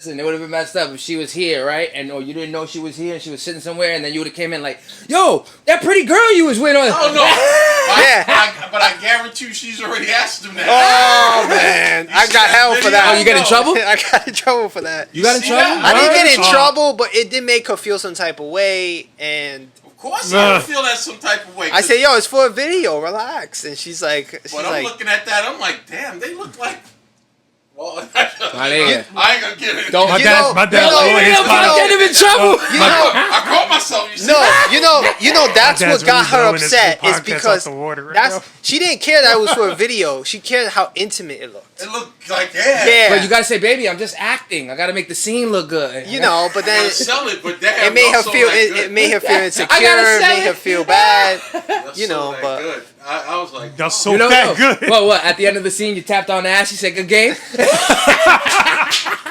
Listen, it would have been messed up if she was here, right? And or you didn't know she was here and she was sitting somewhere, and then you would have came in like, "Yo, that pretty girl you was with on." Oh no! But I guarantee you, she's already asked him that. Oh man, I got hell for that. Oh, you get in trouble? I got in trouble for that. You got in trouble? I didn't get in trouble, but it did make her feel some type of way, and of course I feel that some type of way. I say, "Yo, it's for a video, relax." And she's like, But I'm looking at that, I'm like, damn, they look like. Well, I ain't gonna get it. Don't. My dad always get him in trouble. I caught myself. You see that's what got her upset is because right she didn't care that it was for a video. She cared how intimate it looked. It looked like that. Yeah. But you gotta say, baby, I'm just acting. I gotta make the scene look good. But then sell it, but damn, it made her feel it made her feel insecure. It made her feel bad. But good. I was like, y'all so that good. Well, what? At the end of the scene, you tapped on the ass. You said, "Good game."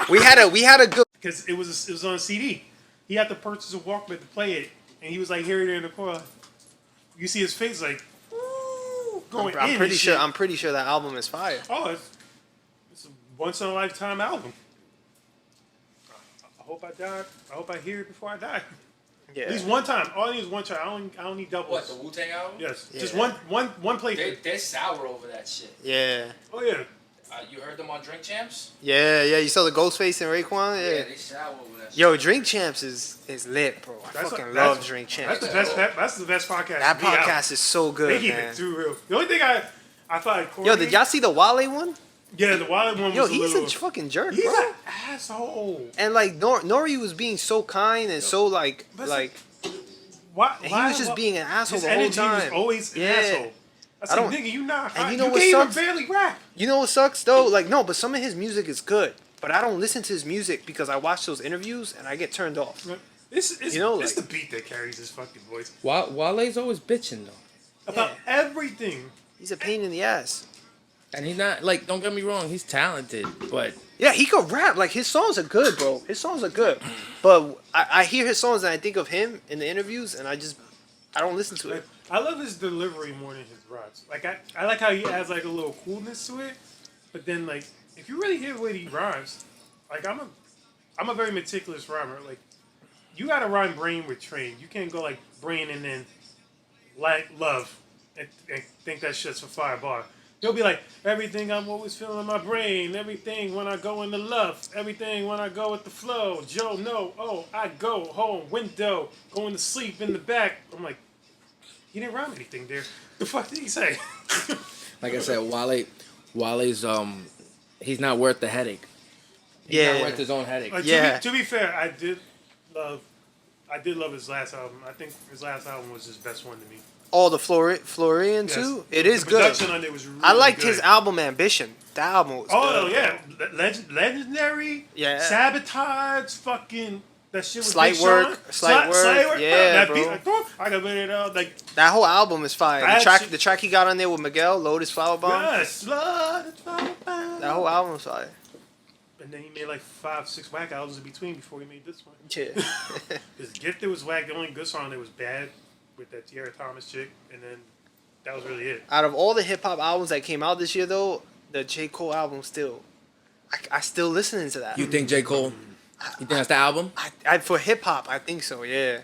we had a good because it was on CD. He had to purchase a Walkman to play it, and he was like hearing it in the car. You see his face like, ooh, going. I'm pretty sure that album is fire. Oh, it's a once in a lifetime album. I hope I die. I hope I hear it before I die. Yeah. At least one time. All I need is one try. I don't need doubles. What, the Wu-Tang album? Yes. Yeah. Just one playthrough. They're sour over that shit. Yeah. Oh yeah. You heard them on Drink Champs? Yeah. You saw the Ghostface and Raekwon? Yeah. They sour over that shit. Yo, Drink Champs is lit, bro. I love Drink Champs. That's the best podcast. That podcast is so good, They keep man. it too real. The only thing I thought. Yo, did y'all see the Wale one? Yeah, the Wale one was Yo, he's a fucking jerk, he's bro. He's an asshole. And like Nori was being so kind and so like. Why, and he was just being an asshole the whole energy time. was always an asshole. I said, nigga, you not. And you know what can't sucks? even barely rap. You know what sucks though? Like no, but some of his music is good. But I don't listen to his music because I watch those interviews and I get turned off. It's the beat that carries his fucking voice. Wale's always bitching though. About everything. He's a pain in the ass. And he's not like. Don't get me wrong. He's talented, but yeah, he could rap. Like his songs are good, bro. His songs are good. But I hear his songs and I think of him in the interviews and I don't listen to it. I love his delivery more than his rhymes. Like I like how he adds like a little coolness to it, but then like if you really hear the way he rhymes, like I'm a very meticulous rhymer. Like you gotta rhyme brain with train. You can't go like brain and then like love and think that shit's a fire bar. He'll be like, everything I'm always feeling in my brain, everything when I go into love, everything when I go with the flow. Joe, no, I go home, window, going to sleep in the back. I'm like, he didn't rhyme anything there. The fuck did he say? like I said, Wale's he's not worth the headache. He's not worth his own headache. Like, to be fair, I did love his last album. I think his last album was his best one to me. Oh, the Florian too? Yes. It is the good. production on it was really I liked good. his album Ambition. That album was good. Oh, yeah. Legendary. Yeah. Sabotage. Fucking... That shit was Slight work. Yeah, that bro. Beat, I got it out. Like, that whole album is fire. The track he got on there with Miguel, Lotus Flower Bomb. Yes. Lotus Flower Bomb. That whole album is fire. And then he made like 5-6 whack albums in between before he made this one. Yeah. His Gifted was whack. The only good song that was bad with that Tierra Thomas chick. And then that was really it. Out of all the hip-hop albums that came out this year, though, the J. Cole album still... I still listening to that. You think J. Cole... You think that's the album? For hip-hop, I think so, yeah.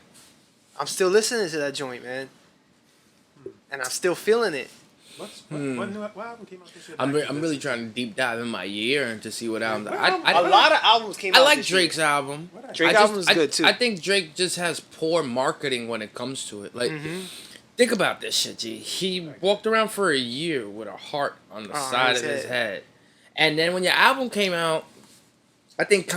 I'm still listening to that joint, man. And I'm still feeling it. What album came out this year? I'm really trying to deep dive in my year and to see what albums. A lot of albums came out. I like Drake's album. Drake's album is good too. I think Drake just has poor marketing when it comes to it. Like, think about this shit, G. He walked around for a year with a heart on the side of his head, and then when your album came out, I think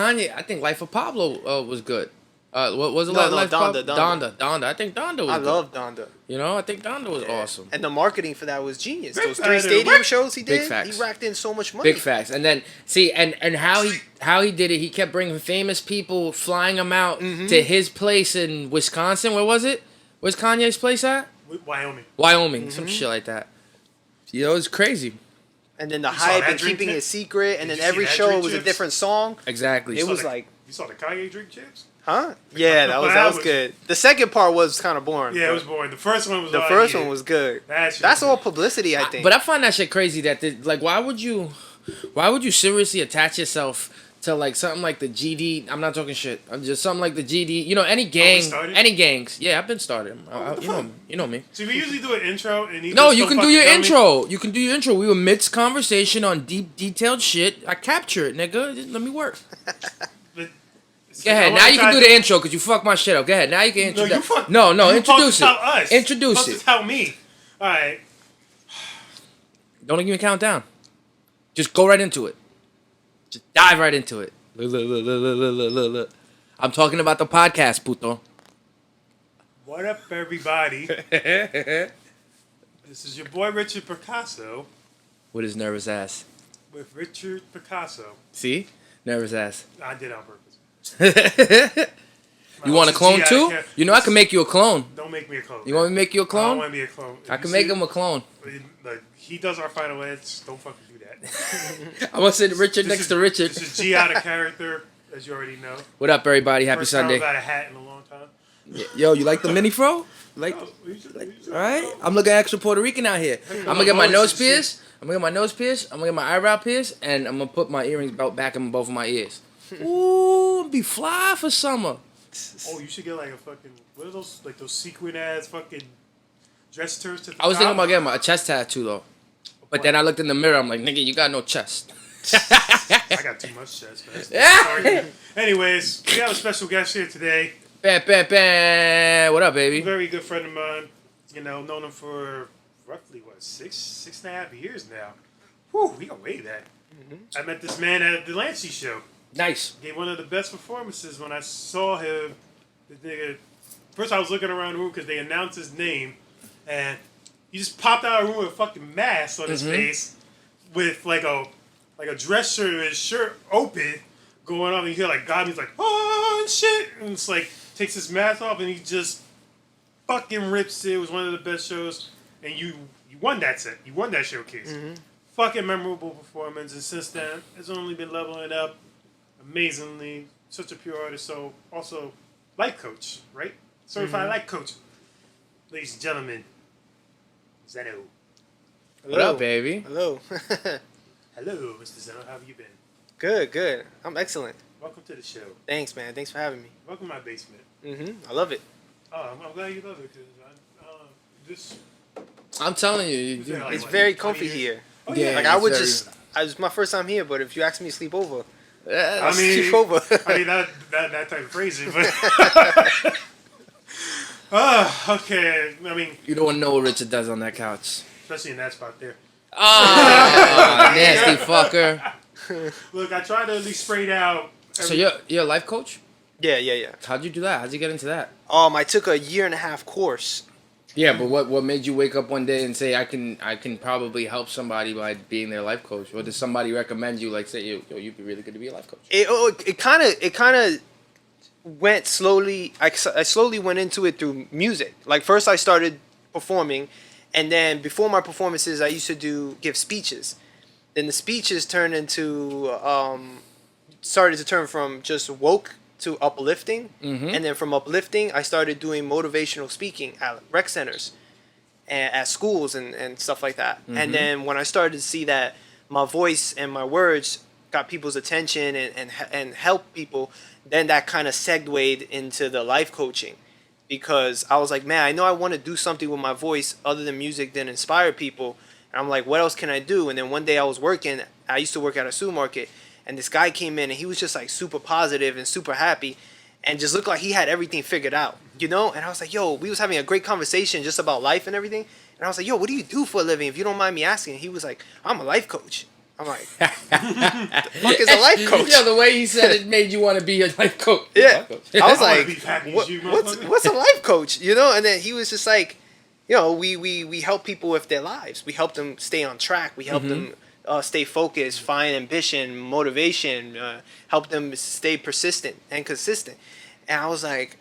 Life of Pablo was good. What was it? Donda. I think Donda was I good. love Donda. You know, I think Donda was awesome. And the marketing for that was genius. Those 3 stadium shows he did, Big facts. he racked in so much money. Big facts. And then, see, and how he did it, he kept bringing famous people, flying them out to his place in Wisconsin. Where was it? Where's Kanye's place at? Wyoming. Some shit like that. You know, it's crazy. And then the hype and keeping it secret, and then every show was a different song. Exactly. It was like... You saw the Kanye drink chips? Huh? Yeah, that was good. The second part was kind of boring. Yeah, it was boring. The first one was one was good. That's all publicity, I think. But I find that shit crazy that, why would you seriously attach yourself to like something like the GD. I'm not talking shit. I'm just something like the GD. You know, any gang, any gangs. Yeah, I've been started. You know me. So we usually do an intro, and no, you can do your intro. You can do your intro. We were midst conversation on deep, detailed shit. I capture it, nigga. Just let me work. Go ahead. Now you can do the intro because you fucked my shit up. Go ahead. Now you can introduce. No, introduce it. Us. Introduce it. Tell me. All right. Don't even count down. Just go right into it. Just dive right into it. Look. I'm talking about the podcast, puto. What up, everybody? This is your boy Richard Picasso. With his nervous ass. With Richard Picasso. See? Nervous ass. I did on purpose. You want a clone too? You know I can make you a clone. Don't make me a clone. You want me to make you a clone? I don't want to be a clone. I can make him a clone. He does our final edits. Don't fucking do that. I'm gonna sit Richard next to Richard. This is G out of character, as you already know. What up, everybody? Happy First Sunday. time I've had a hat in a long time. Yo, you like the mini fro? Like, all right. I'm looking extra Puerto Rican out here. I'm gonna get my nose pierced. I'm gonna get my eyebrow pierced, and I'm gonna put my earrings back in both of my ears. Ooh, be fly for summer. Oh, you should get like a fucking, what are those, like those sequin ass fucking dress turns to the I was top? thinking about getting a chest tattoo though. But then I looked in the mirror, I'm like, nigga, you got no chest. I got too much chest, man. Anyways, we have a special guest here today. Bam. What up, baby? A very good friend of mine. You know, known him for roughly, six and a half years now. Whew, we go way back. I met this man at the Delancey show. Nice. Gave one of the best performances when I saw him. The nigga, first I was looking around the room because they announced his name, and he just popped out of the room with a fucking mask on his face, with like a dress shirt and his shirt open, going on, and you hear like God, he's like, oh and shit, and it's like takes his mask off and he just fucking rips it. It was one of the best shows, and you won that set. You won that showcase. Fucking memorable performance, and since then it's only been leveling up. Amazingly, such a pure artist. So also life coach, right? Certified life coach. Ladies and gentlemen, Zeno. What up, baby? Hello. Hello, Mr. Zeno. How have you been? Good. I'm excellent. Welcome to the show. Thanks, man. Thanks for having me. Welcome to my basement. I love it. Oh, I'm glad you love it because I'm telling you, It's very comfy here. Oh, yeah. Like I would just, it's my first time here, but if you ask me to sleep over, I mean, sleep over. I mean that type of phrasing, but okay. I mean, you don't know what Richard does on that couch. Especially in that spot there. Nasty fucker. Look, I try to at least spray it out. So you're a life coach? Yeah. How'd you do that? How'd you get into that? I took a 1.5-year course. Yeah, but what made you wake up one day and say I can probably help somebody by being their life coach? Or did somebody recommend you, like say you'd be really good to be a life coach? It kind of went slowly. I slowly went into it through music. Like first I started performing, and then before my performances I used to give speeches. Then the speeches turned into started to turn from just woke to uplifting, and then from uplifting I started doing motivational speaking at rec centers and at schools and stuff like that. And then when I started to see that my voice and my words got people's attention and helped people, then that kind of segued into the life coaching, because I was like, man, I know I want to do something with my voice other than music that inspire people, and I'm like, what else can I do? And then one day I used to work at a supermarket, and this guy came in and he was just like super positive and super happy and just looked like he had everything figured out, you know? And I was like, yo, we was having a great conversation just about life and everything. And I was like, yo, what do you do for a living, if you don't mind me asking? And he was like, I'm a life coach. I'm like, the fuck is a life coach? Yeah, the way he said it made you want to be a life coach. Yeah. I was like, what's a life coach? You know? And then he was just like, you know, we help people with their lives. We help them stay on track. We help them stay focused, find ambition, motivation, help them stay persistent and consistent. And I was like,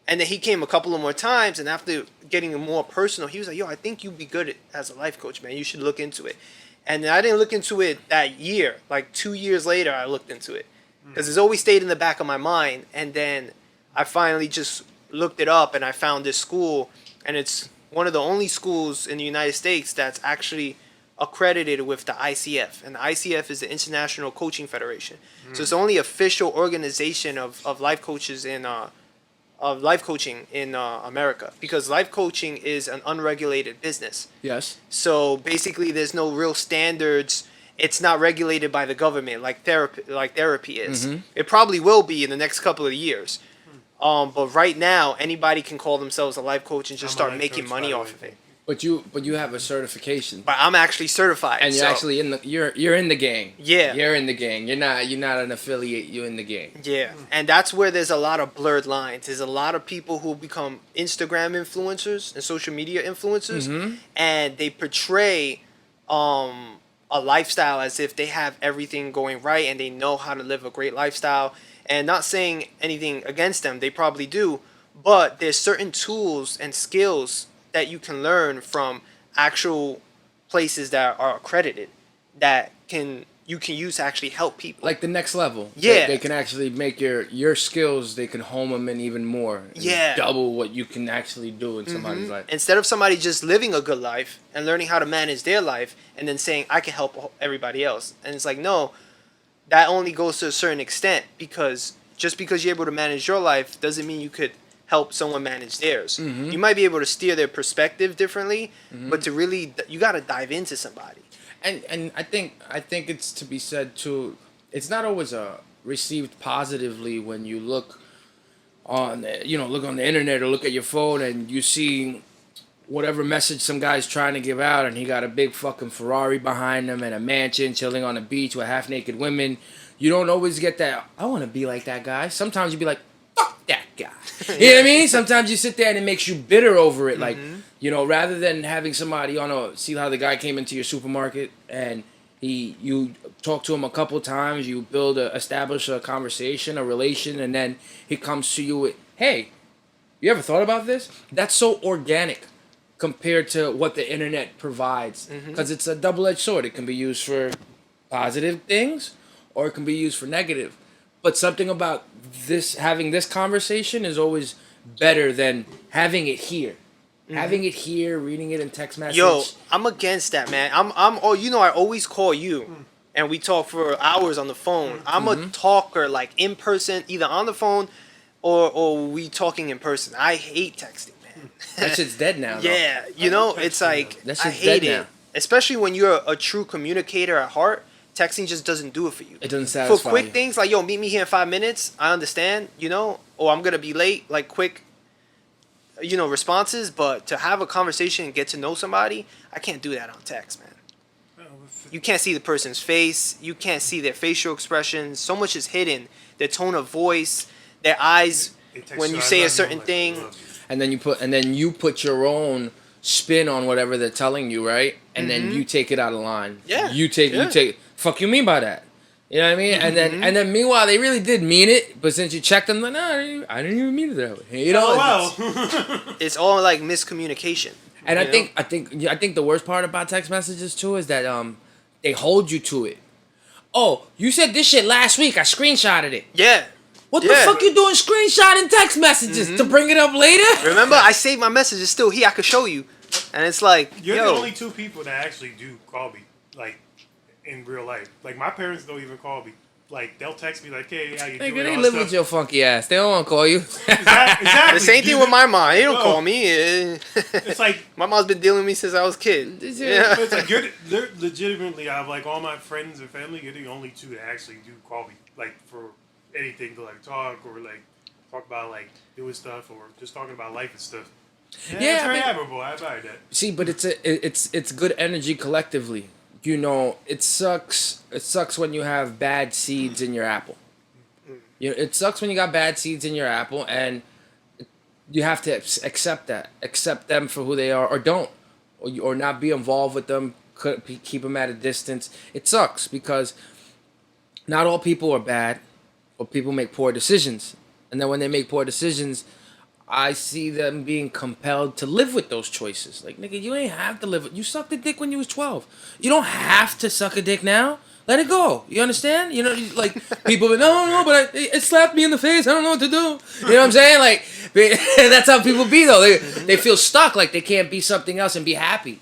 and then he came a couple of more times, and after getting more personal, he was like, yo, I think you'd be good as a life coach, man. You should look into it. And I didn't look into it that year. Like 2 years later, I looked into it, because it's always stayed in the back of my mind. And then I finally just looked it up, and I found this school, and it's one of the only schools in the United States that's actually accredited with the ICF, and the ICF is the International Coaching Federation. So it's the only official organization of life coaches of life coaching in America, because life coaching is an unregulated business. Yes. So basically, there's no real standards. It's not regulated by the government like therapy is. It probably will be in the next couple of years. But right now, anybody can call themselves a life coach and just start making money off of it. But you have a certification. But I'm actually certified. And you're actually in the you're in the gang. Yeah. You're in the gang. You're not an affiliate. You're in the gang. Yeah, and that's where there's a lot of blurred lines. There's a lot of people who become Instagram influencers and social media influencers, and they portray a lifestyle as if they have everything going right and they know how to live a great lifestyle. And not saying anything against them, they probably do, but there's certain tools and skills that you can learn from actual places that are accredited that you can use to actually help people. Like the next level. Yeah. They can actually make your skills, they can home them in even more. Yeah. Double what you can actually do in somebody's life. Instead of somebody just living a good life and learning how to manage their life and then saying, I can help everybody else. And it's like, no, that only goes to a certain extent, because just because you're able to manage your life doesn't mean you could help someone manage theirs. You might be able to steer their perspective differently, but to really, you got to dive into somebody. And I think it's to be said too. It's not always received positively when you look on the internet or look at your phone and you see whatever message some guy's trying to give out, and he got a big fucking Ferrari behind him and a mansion, chilling on the beach with half naked women. You don't always get that. I want to be like that guy. Sometimes you be like, fuck that guy. You know what I mean? Sometimes you sit there and it makes you bitter over it. Like, rather than having somebody see how the guy came into your supermarket and you talk to him a couple times, you establish a conversation, a relation, and then he comes to you with, hey, you ever thought about this? That's so organic compared to what the internet provides, because it's a double-edged sword. It can be used for positive things or it can be used for negative. But something about having this conversation is always better than having it here. Having it here, reading it in text message. Yo, I'm against that, man. I always call you and we talk for hours on the phone. I'm a talker, like in person, either on the phone or we talking in person. I hate texting, man. That shit's dead now, though. Yeah, it's like, that I shit's hate dead it. now. Especially when you're a true communicator at heart. Texting just doesn't do it for you. It doesn't satisfy For quick you. things like, yo, meet me here in 5 minutes, I understand, or I'm going to be late, like quick, responses. But to have a conversation and get to know somebody, I can't do that on text, man. You can't see the person's face. You can't see their facial expressions. So much is hidden. Their tone of voice, their eyes when you say a certain thing. And then you put your own spin on whatever they're telling you, right? And then you take it out of line. Yeah. You take fuck you mean by that? You know what I mean? And then meanwhile they really did mean it, but since you checked them, like, no, I didn't even mean it that way. It's all like miscommunication. And I think the worst part about text messages too is that they hold you to it. Oh, you said this shit last week. I screenshotted it. Yeah. What the fuck you doing screenshotting text messages to bring it up later? Remember, I saved my message. It's still here. I could show you. And it's like, you're the only two people that actually do call me, like, in real life. Like, my parents don't even call me. Like, they'll text me like, hey, how you doing? They live with your funky ass. They don't want to call you. Exactly. The same thing with my mom. They don't call me. It's like, my mom's been dealing with me since I was a kid. Yeah. It's like, they're legitimately, out of like all my friends and family, you're the only two that actually do call me, like, for anything to like talk or like talk about like doing stuff or just talking about life and stuff. Yeah, it's very admirable. I admire that. See, but it's good energy collectively. It sucks. It sucks when you have bad seeds in your apple. It sucks when you got bad seeds in your apple, and you have to accept that. Accept them for who they are, or don't, or not be involved with them. Keep them at a distance. It sucks because not all people are bad. But people make poor decisions. And then when they make poor decisions, I see them being compelled to live with those choices. Like, nigga, you ain't have to live with... You sucked a dick when you was 12. You don't have to suck a dick now. Let it go. You understand? Like, people be, no, but it slapped me in the face. I don't know what to do. You know what I'm saying? Like, that's how people be, though. They feel stuck. Like, they can't be something else and be happy.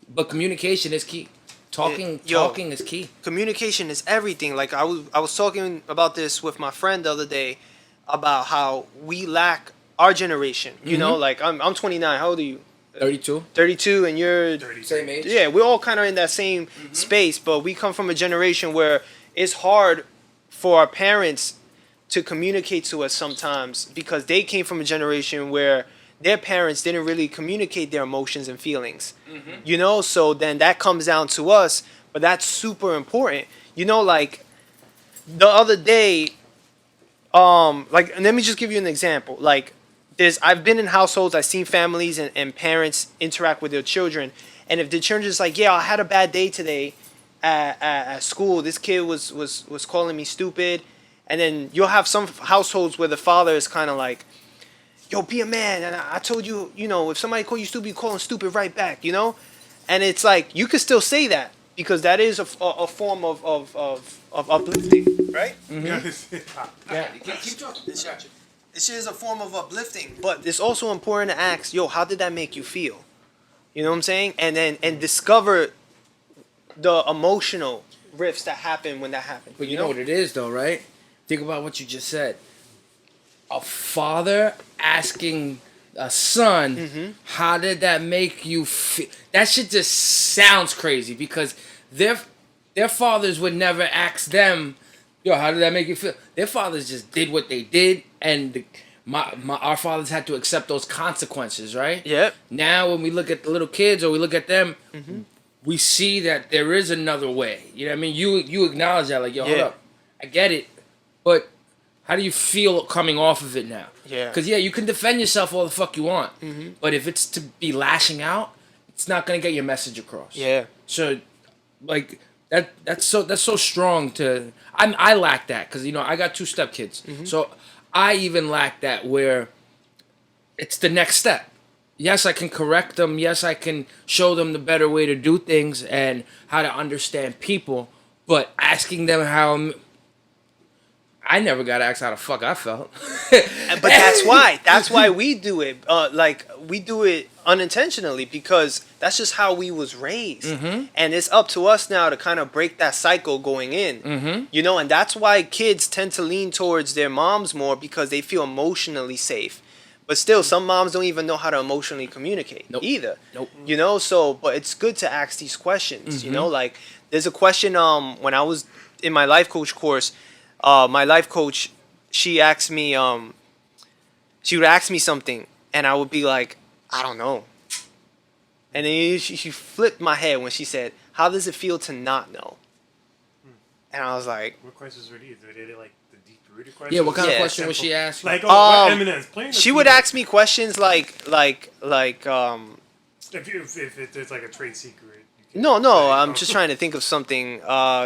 But communication is key. Talking is key. Communication is everything. Like I was talking about this with my friend the other day about how we lack our generation. You know, like I'm 29. How old are you? 32. 32, and you're 30. Same age. Yeah, we're all kind of in that same space, but we come from a generation where it's hard for our parents to communicate to us sometimes because they came from a generation where their parents didn't really communicate their emotions and feelings. You know, so then that comes down to us, but that's super important. You know, like the other day, like, let me just give you an example. Like, I've been in households, I've seen families and parents interact with their children, and if the children is like, yeah, I had a bad day today at school, this kid was calling me stupid, and then you'll have some households where the father is kind of like, yo, be a man, and I told you, you know, if somebody call you stupid, you call them stupid right back, you know? And it's like, you could still say that, because that is a form of uplifting, right? Yeah. Keep talking. This is a form of uplifting, but it's also important to ask, yo, how did that make you feel? You know what I'm saying? And discover the emotional rifts that happen when that happens. But you know what it is, though, right? Think about what you just said. A father asking a son, how did that make you feel? That shit just sounds crazy because their fathers would never ask them, yo, how did that make you feel? Their fathers just did what they did, and our fathers had to accept those consequences, right? Yep. Now when we look at the little kids or we look at them, we see that there is another way. You know what I mean? You acknowledge that, like, yo, hold up, I get it, but how do you feel coming off of it now? Yeah. Because, yeah, you can defend yourself all the fuck you want, but if it's to be lashing out, it's not going to get your message across. Yeah. So, like, that's so strong to... I lack that because, you know, I got 2 stepkids. So I even lack that where it's the next step. Yes, I can correct them. Yes, I can show them the better way to do things and how to understand people. But asking them how... I never got asked how the fuck I felt. But that's why we do it. Like, we do it unintentionally because that's just how we was raised. And it's up to us now to kind of break that cycle going in. You know, and that's why kids tend to lean towards their moms more because they feel emotionally safe. But still, some moms don't even know how to emotionally communicate either. You know, so, but it's good to ask these questions. You know, like, there's a question when I was in my life coach course, my life coach, she asked me, she would ask me something, and I would be like, I don't know. And then she flipped my head when she said, how does it feel to not know? And I was like... What questions were these? Were they like the deep-rooted questions? Yeah, what kind of question would she ask? Like, Eminem's playing. She would ask me questions like if there's like a trade secret. No, I'm just trying to think of something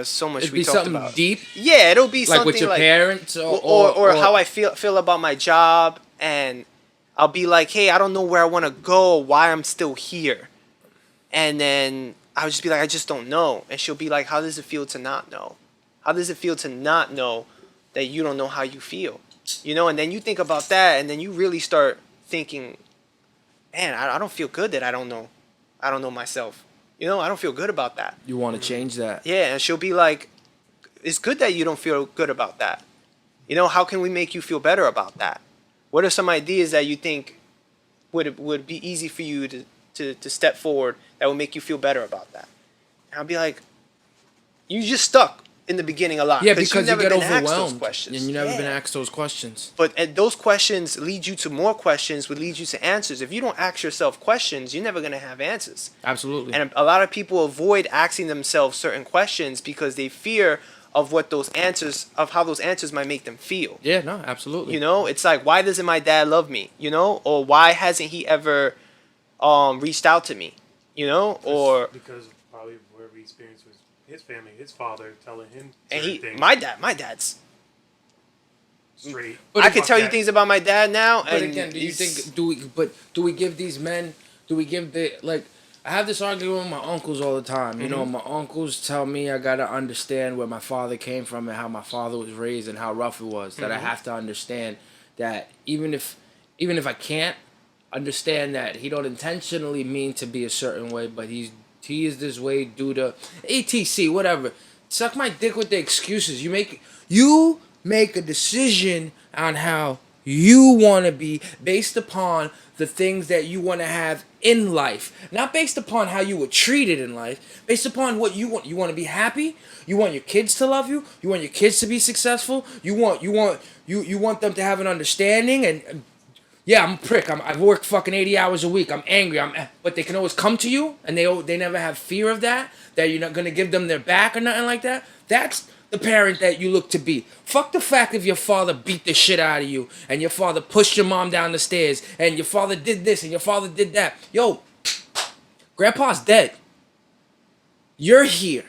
so much we talked about. Deep? Yeah, it'll be something like with your parents or how I feel about my job, and I'll be like, hey, I don't know where I want to go, why I'm still here. And then I would just be like, I just don't know. And she'll be like, how does it feel to not know? How does it feel to not know that you don't know how you feel? You know, and then you think about that, and then you really start thinking, man, I don't feel good that I don't know myself. You know, I don't feel good about that. You want to change that. Yeah, and she'll be like, it's good that you don't feel good about that. You know, how can we make you feel better about that? What are some ideas that you think would be easy for you to step forward that would make you feel better about that? And I'll be like, you just stuck in the beginning a lot. Yeah, because you get overwhelmed and you've never been asked those questions. But those questions lead you to more questions, would lead you to answers. If you don't ask yourself questions, you're never going to have answers. Absolutely. And a lot of people avoid asking themselves certain questions because they fear of how those answers might make them feel. Yeah, no, absolutely. You know, it's like, why doesn't my dad love me? You know, or why hasn't he ever reached out to me? You know, or because probably whatever he experienced with his family, his father telling him things. My dad's straight. I could tell you things about my dad now. But again, do you think do we give these men? Do we give I have this argument with my uncles all the time. You know, my uncles tell me I gotta understand where my father came from and how my father was raised and how rough it was. That I have to understand that even if I can't understand that he don't intentionally mean to be a certain way, but he's T is this way due to ATC, whatever. Suck my dick with the excuses. You make a decision on how you want to be based upon the things that you want to have in life, not based upon how you were treated in life, based upon what you want. You want to be happy. You want your kids to love you. You want your kids to be successful. You want them to have an understanding. And yeah, I'm a prick. I've worked fucking 80 hours a week. I'm angry. But they can always come to you, and they never have fear of that you're not gonna give them their back or nothing like that. That's the parent that you look to be. Fuck the fact if your father beat the shit out of you, and your father pushed your mom down the stairs, and your father did this, and your father did that. Yo, grandpa's dead. You're here.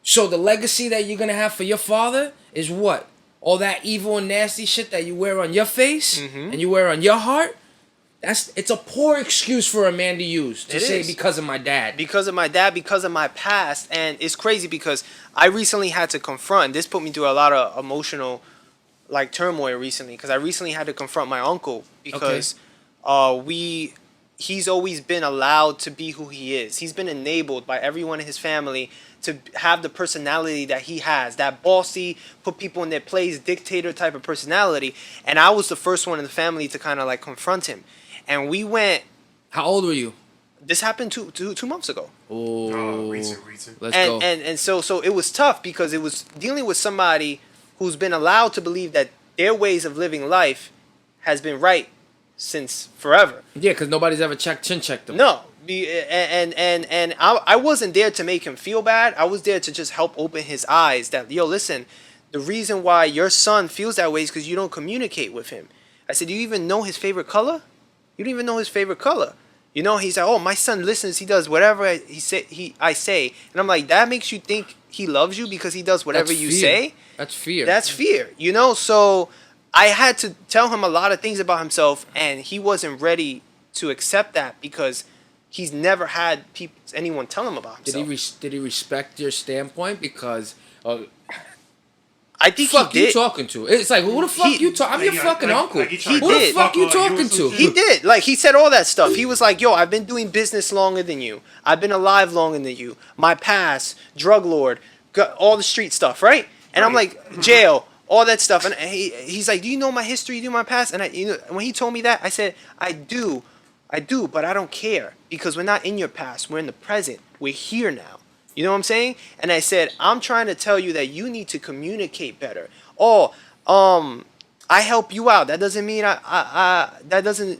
So the legacy that you're gonna have for your father is what? All that evil and nasty shit that you wear on your face and you wear on your heart. It's a poor excuse for a man to use to say because of my dad. Because of my dad, because of my past. And it's crazy because I recently had to confront, this put me through a lot of emotional like turmoil recently, because I recently had to confront my uncle because he's always been allowed to be who he is. He's been enabled by everyone in his family to have the personality that he has, that bossy, put people in their place, dictator type of personality. And I was the first one in the family to kind of like confront him. And we went. How old were you? This happened two months ago. Oh, recent. Let's go. And so it was tough because it was dealing with somebody who's been allowed to believe that their ways of living life has been right since forever. Yeah, because nobody's ever chin checked them. No. And I wasn't there to make him feel bad. I was there to just help open his eyes that, yo, listen, the reason why your son feels that way is because you don't communicate with him. I said, do you even know his favorite color? You don't even know his favorite color. You know, he's like, oh, my son listens. He does whatever I say. And I'm like, that makes you think he loves you because he does whatever you say? That's fear. That's fear. You know, so I had to tell him a lot of things about himself, and he wasn't ready to accept that because he's never had anyone tell him about himself. Did he respect your standpoint? Because I think fuck he did. You talking to? It's like, who the fuck you talking? I'm your fucking uncle. He who did. the fuck you talking to? He did. Like, he said all that stuff. He was like, yo, I've been doing business longer than you. I've been alive longer than you. My past, drug lord, got all the street stuff, right? And I'm like, jail, all that stuff. And he's like, do you know my history? Do you know my past? And when he told me that, I said, I do, but I don't care because we're not in your past. We're in the present. We're here now. You know what I'm saying? And I said, I'm trying to tell you that you need to communicate better. Oh, I help you out. That doesn't mean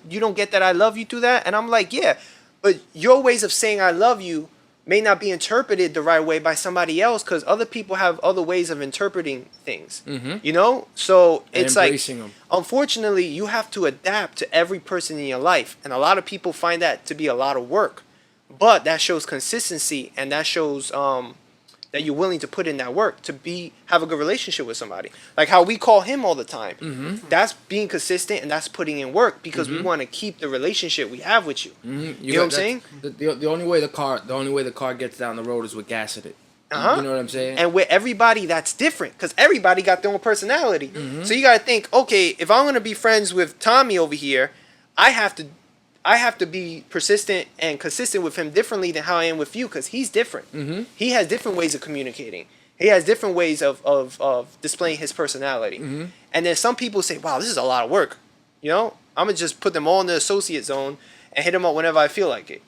you don't get that I love you through that. And I'm like, yeah, but your ways of saying I love you may not be interpreted the right way by somebody else because other people have other ways of interpreting things. You know? So it's like, unfortunately, you have to adapt to every person in your life. And a lot of people find that to be a lot of work. But that shows consistency, and that shows that you're willing to put in that work to have a good relationship with somebody. Like how we call him all the time. That's being consistent, and that's putting in work because we want to keep the relationship we have with you. You know what I'm saying? The only way the car gets down the road is with gas in it. You know what I'm saying? And with everybody, that's different because everybody got their own personality. So you got to think, okay, if I'm going to be friends with Tommy over here, I have to be persistent and consistent with him differently than how I am with you because he's different. He has different ways of communicating. He has different ways of displaying his personality. And then some people say, wow, this is a lot of work. You know, I'm going to just put them all in the associate zone and hit them up whenever I feel like it.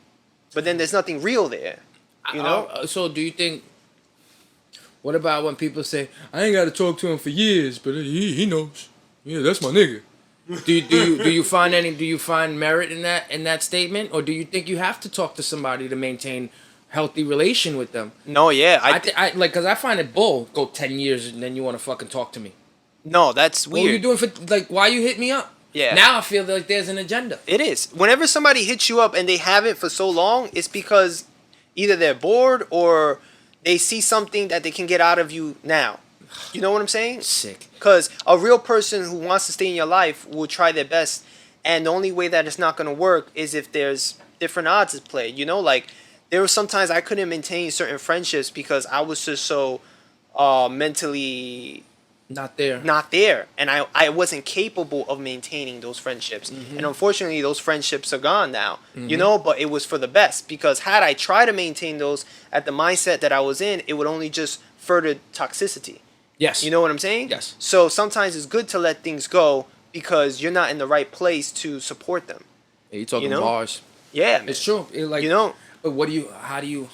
But then there's nothing real there. You know? So do you think, what about when people say, I ain't got to talk to him for years, but he knows. Yeah, that's my nigga. Do you find merit in that statement, or do you think you have to talk to somebody to maintain healthy relation with them? No, yeah, I like because I find it bull. Go 10 years and then you want to fucking talk to me. No, that's weird. What are you doing for like? Why you hit me up? Yeah. Now I feel like there's an agenda. It is. Whenever somebody hits you up and they haven't for so long, it's because either they're bored or they see something that they can get out of you now. You know what I'm saying? Sick. Because a real person who wants to stay in your life will try their best. And the only way that it's not going to work is if there's different odds at play. You know, like there were sometimes I couldn't maintain certain friendships because I was just so mentally not there. Not there. And I wasn't capable of maintaining those friendships. And unfortunately, those friendships are gone now, you know, but it was for the best, because had I tried to maintain those at the mindset that I was in, it would only just further toxicity. Yes. You know what I'm saying? Yes. So sometimes it's good to let things go because you're not in the right place to support them. Yeah, you talking you know? bars. Yeah, man. It's true. Like, you know, but how do you,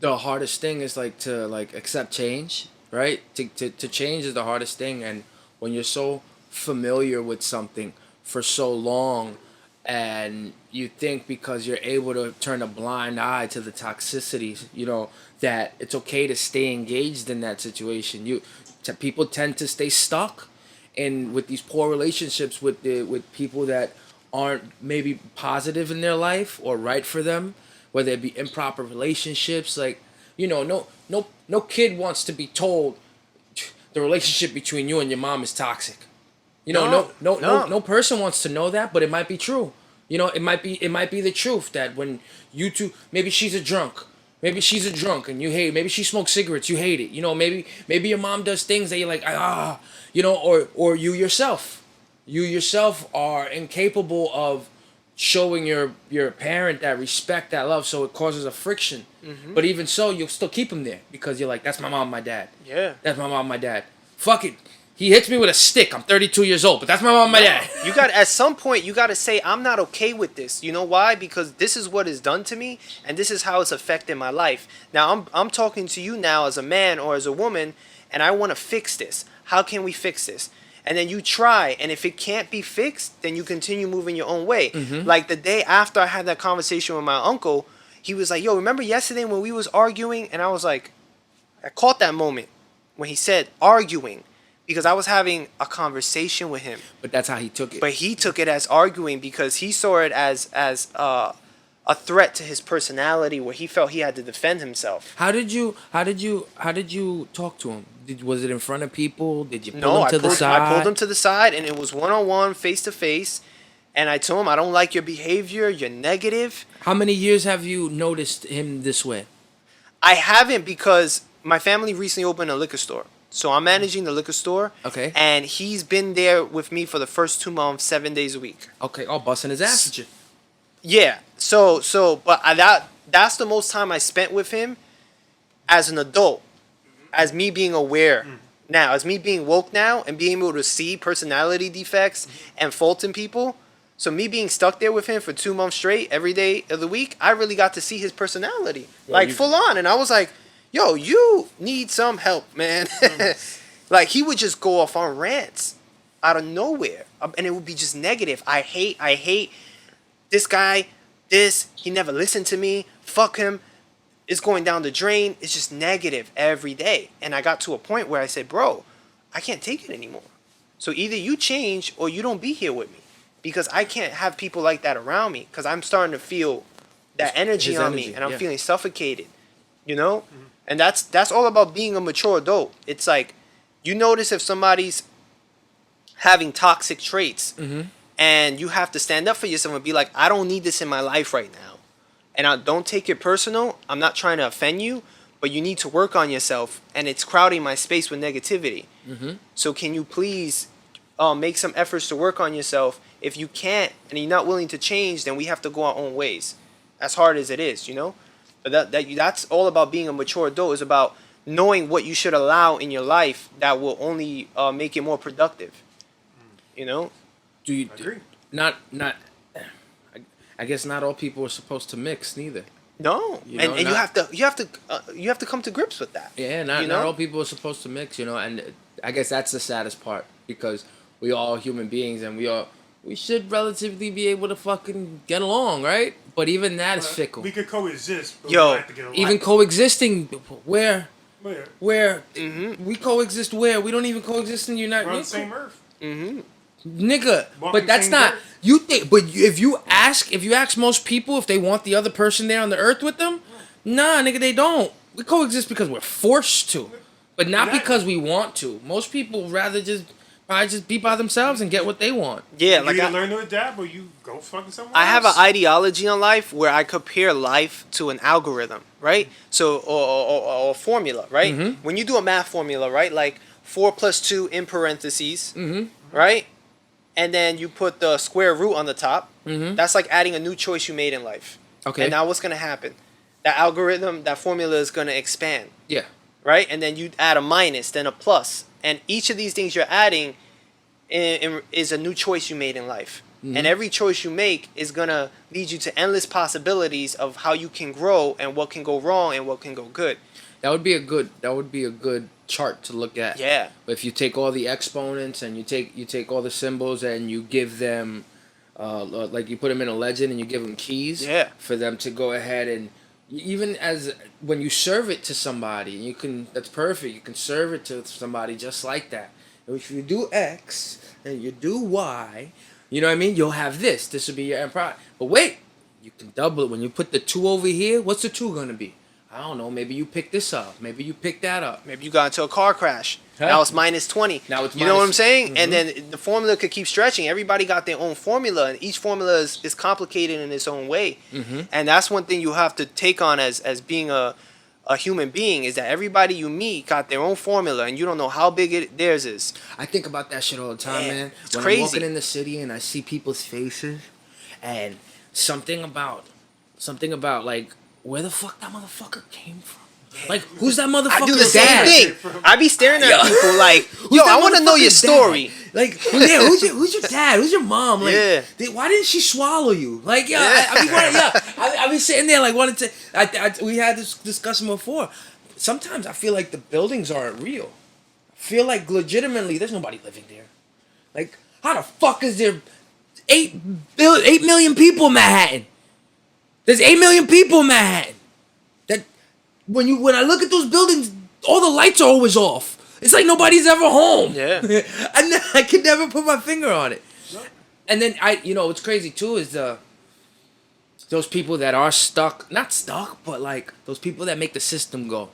the hardest thing is like to like accept change, right? To change is the hardest thing. And when you're so familiar with something for so long, and you think because you're able to turn a blind eye to the toxicities, you know, that it's okay to stay engaged in that situation. People tend to stay stuck and with these poor relationships with people that aren't maybe positive in their life or right for them, whether it be improper relationships. Like, you know, no kid wants to be told the relationship between you and your mom is toxic. You know, no person wants to know that, but it might be true. You know, it might be the truth that when you two, maybe she's a drunk. Maybe she's a drunk and you hate it. Maybe she smokes cigarettes, you hate it. You know, maybe your mom does things that you're like, you know, or you yourself are incapable of showing your parent that respect, that love, so it causes a friction. But even so, you'll still keep them there because you're like, that's my mom, my dad. Yeah. That's my mom, my dad. Fuck it. He hits me with a stick. I'm 32 years old, but that's my mom, my dad. You got at some point you got to say I'm not okay with this. You know why? Because this is what is done to me, and this is how it's affecting my life. Now I'm talking to you now as a man or as a woman, and I want to fix this. How can we fix this? And then you try, and if it can't be fixed, then you continue moving your own way. Like the day after I had that conversation with my uncle, he was like, "Yo, remember yesterday when we was arguing?" And I was like, I caught that moment when he said arguing. Because I was having a conversation with him. But that's how he took it. But he took it as arguing because he saw it as a threat to his personality, where he felt he had to defend himself. How did you talk to him? Was it in front of people? Did you pull him to the side? I pulled him to the side, and it was one-on-one, face-to-face. And I told him, I don't like your behavior. You're negative. How many years have you noticed him this way? I haven't, because my family recently opened a liquor store. So I'm managing the liquor store. Okay. And he's been there with me for the first 2 months, 7 days a week. Okay, all busting his ass at you. Yeah. But that's the most time I spent with him as an adult, as me being aware now, as me being woke now and being able to see personality defects and faults in people. So me being stuck there with him for 2 months straight, every day of the week, I really got to see his personality, full on. And I was like, yo, you need some help, man. Like, he would just go off on rants out of nowhere. And it would be just negative. I hate this guy, he never listened to me, fuck him, it's going down the drain. It's just negative every day. And I got to a point where I said, bro, I can't take it anymore. So either you change or you don't be here with me. Because I can't have people like that around me. Because I'm starting to feel that energy on me. And I'm feeling suffocated. You know? And that's all about being a mature adult. It's like, you notice if somebody's having toxic traits, and you have to stand up for yourself and be like, I don't need this in my life right now. And don't take it personal. I'm not trying to offend you, but you need to work on yourself, and it's crowding my space with negativity. So can you please make some efforts to work on yourself? If you can't and you're not willing to change, then we have to go our own ways, as hard as it is, you know? But that's all about being a mature adult. Is about knowing what you should allow in your life that will only make it more productive. You know? Do you agree? Not. I guess not all people are supposed to mix neither. No, you have to come to grips with that. Yeah, not all people are supposed to mix. You know, and I guess that's the saddest part, because we all human beings and we should relatively be able to fucking get along, right? But even that is fickle. We could coexist. But we don't have to get along. Even coexisting, where Mm-hmm. we coexist, where we don't even coexist in the United We're on the same earth. Nigga, but that's not you think. But if you ask most people if they want the other person there on the earth with them, nah, nigga, they don't. We coexist because we're forced to, but not because we want to. Most people rather just probably just be by themselves and get what they want. Yeah, You like either learn to adapt or you go fucking somewhere I have an else. ideology on life where I compare life to an algorithm, right? So, or a formula, right? Mm-hmm. When you do a math formula, right? Like 4 plus 2 in parentheses, Mm-hmm. right? And then you put the square root on the top. Mm-hmm. That's like adding a new choice you made in life. Okay. And now what's going to happen? That algorithm, that formula is going to expand, Yeah. right? And then you add a minus, then a plus. And each of these things you're adding is a new choice you made in life. Mm-hmm. And every choice you make is going to lead you to endless possibilities of how you can grow and what can go wrong and what can go good. That would be a good chart to look at. Yeah. If you take all the exponents and you take all the symbols and you give them, like you put them in a legend and you give them keys. Yeah. For them to go ahead and even as when you serve it to somebody, that's perfect. You can serve it to somebody just like that. If you do X and you do Y, you know what I mean? You'll have this. This will be your end product. But wait, you can double it. When you put the 2 over here, what's the 2 gonna be? I don't know. Maybe you pick this up. Maybe you pick that up. Maybe you got into a car crash. Huh? Now it's minus 20. Now it's you know what I'm minus- saying? Mhm. And then the formula could keep stretching. Everybody got their own formula, and each formula is complicated in its own way. Mm-hmm. And that's one thing you have to take on as being a human being, is that everybody you meet got their own formula, and you don't know how big theirs is. I think about that shit all the time, Yeah, man. it's When crazy. I'm walking in the city and I see people's faces, and something about like where the fuck that motherfucker came from. Like, who's that motherfucker's I do the same dad? thing. I be staring at Yo. people like, Who's yo, that I want to know your motherfucker's story. dad? Like, yeah, who's your dad? Who's your mom? Like, Yeah. why didn't she swallow you? Like, yeah, Yeah. I be sitting there like wanting to. We had this discussion before. Sometimes I feel like the buildings aren't real. I feel like legitimately there's nobody living there. Like, how the fuck is there 8 million people in Manhattan? There's 8 million people in Manhattan. That when I look at those buildings, all the lights are always off. It's like nobody's ever home. Yeah. I can never put my finger on it. And then what's crazy too is those people that are not stuck, but like those people that make the system go.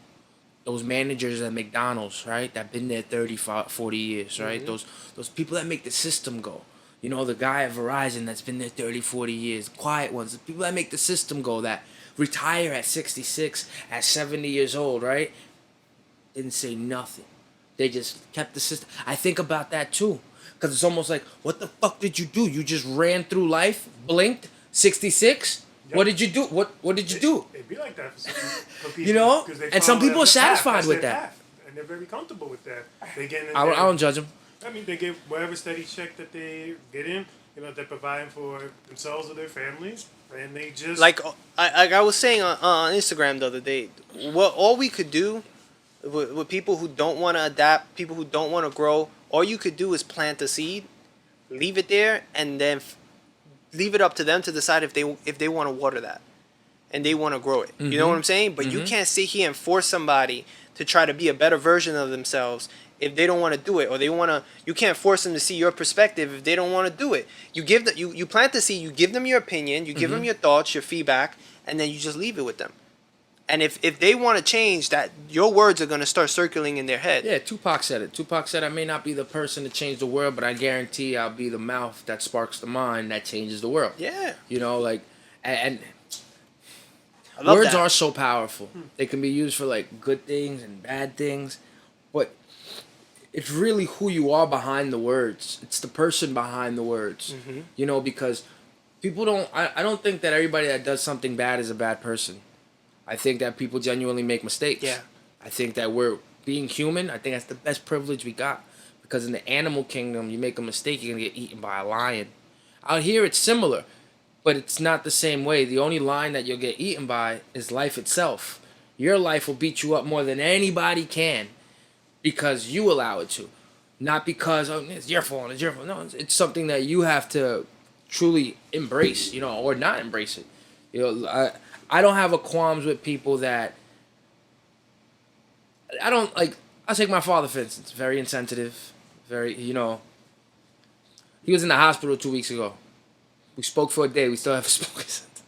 Those managers at McDonald's, right? That been there 30, 40 years, right? Mm-hmm. Those people that make the system go. You know, the guy at Verizon that's been there 30, 40 years. Quiet ones. The people that make the system go, that retire at 66, at 70 years old, right? Didn't say nothing. They just kept the system. I think about that too. Because it's almost like, what the fuck did you do? You just ran through life, blinked, 66? Yep. What did you do? What did you do? It'd be like that for people. You know? 'cause they And some follow people are the path. satisfied That's with their that. path, and they're very comfortable with that. They get in I don't judge them. I mean, they get whatever steady check that they get in. You know, they're providing for themselves or their families, and they just Like I was saying on Instagram the other day, what all we could do with people who don't want to adapt, people who don't want to grow, all you could do is plant a seed, leave it there, and then leave it up to them to decide if they want to water that, and they want to grow it. You know what I'm saying? But you can't sit here and force somebody to try to be a better version of themselves if they don't want to do it, or you can't force them to see your perspective if they don't want to do it. You plant the seed, you give them your opinion, you give them your thoughts, your feedback, and then you just leave it with them. And if they want to change, that your words are going to start circling in their head. Yeah, Tupac said it. Tupac said, I may not be the person to change the world, but I guarantee I'll be the mouth that sparks the mind that changes the world. Yeah. You know, like, and I love words that. are so powerful. They can be used for like good things and bad things, but it's really who you are behind the words. It's the person behind the words. You know, because people don't. I don't think that everybody that does something bad is a bad person. I think that people genuinely make mistakes. Yeah. I think that we're being human. I think that's the best privilege we got, because in the animal kingdom, you make a mistake, you're gonna get eaten by a lion. Out here, it's similar, but it's not the same way. The only lion that you'll get eaten by is life itself. Your life will beat you up more than anybody can, because you allow it to, not because it's your fault. It's your fault. No, it's something that you have to truly embrace, or not embrace it. I don't have a qualms with people that I don't like. I'll take my father for instance. Very insensitive. Very, he was in the hospital 2 weeks ago. We spoke for a day. We still haven't spoken since.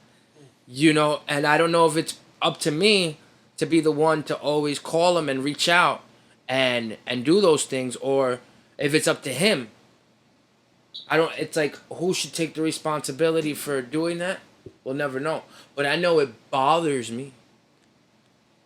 And I don't know if it's up to me to be the one to always call him and reach out and do those things, or If it's up to him, I don't. It's like who should take the responsibility for doing that? We'll never know. But I know it bothers me.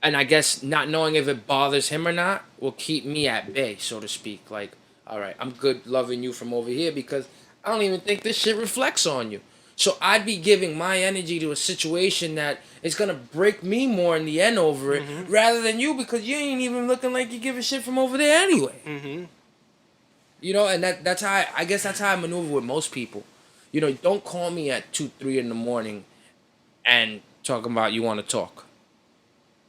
And I guess not knowing if it bothers him or not will keep me at bay, so to speak. Like, all right, I'm good loving you from over here because I don't even think this shit reflects on you. So I'd be giving my energy to a situation that is going to break me more in the end over it rather than you because you ain't even looking like you give a shit from over there anyway. Mm-hmm. You know, and that's how I guess that's how I maneuver with most people. You know, don't call me at 2, 3 in the morning and talking about you want to talk.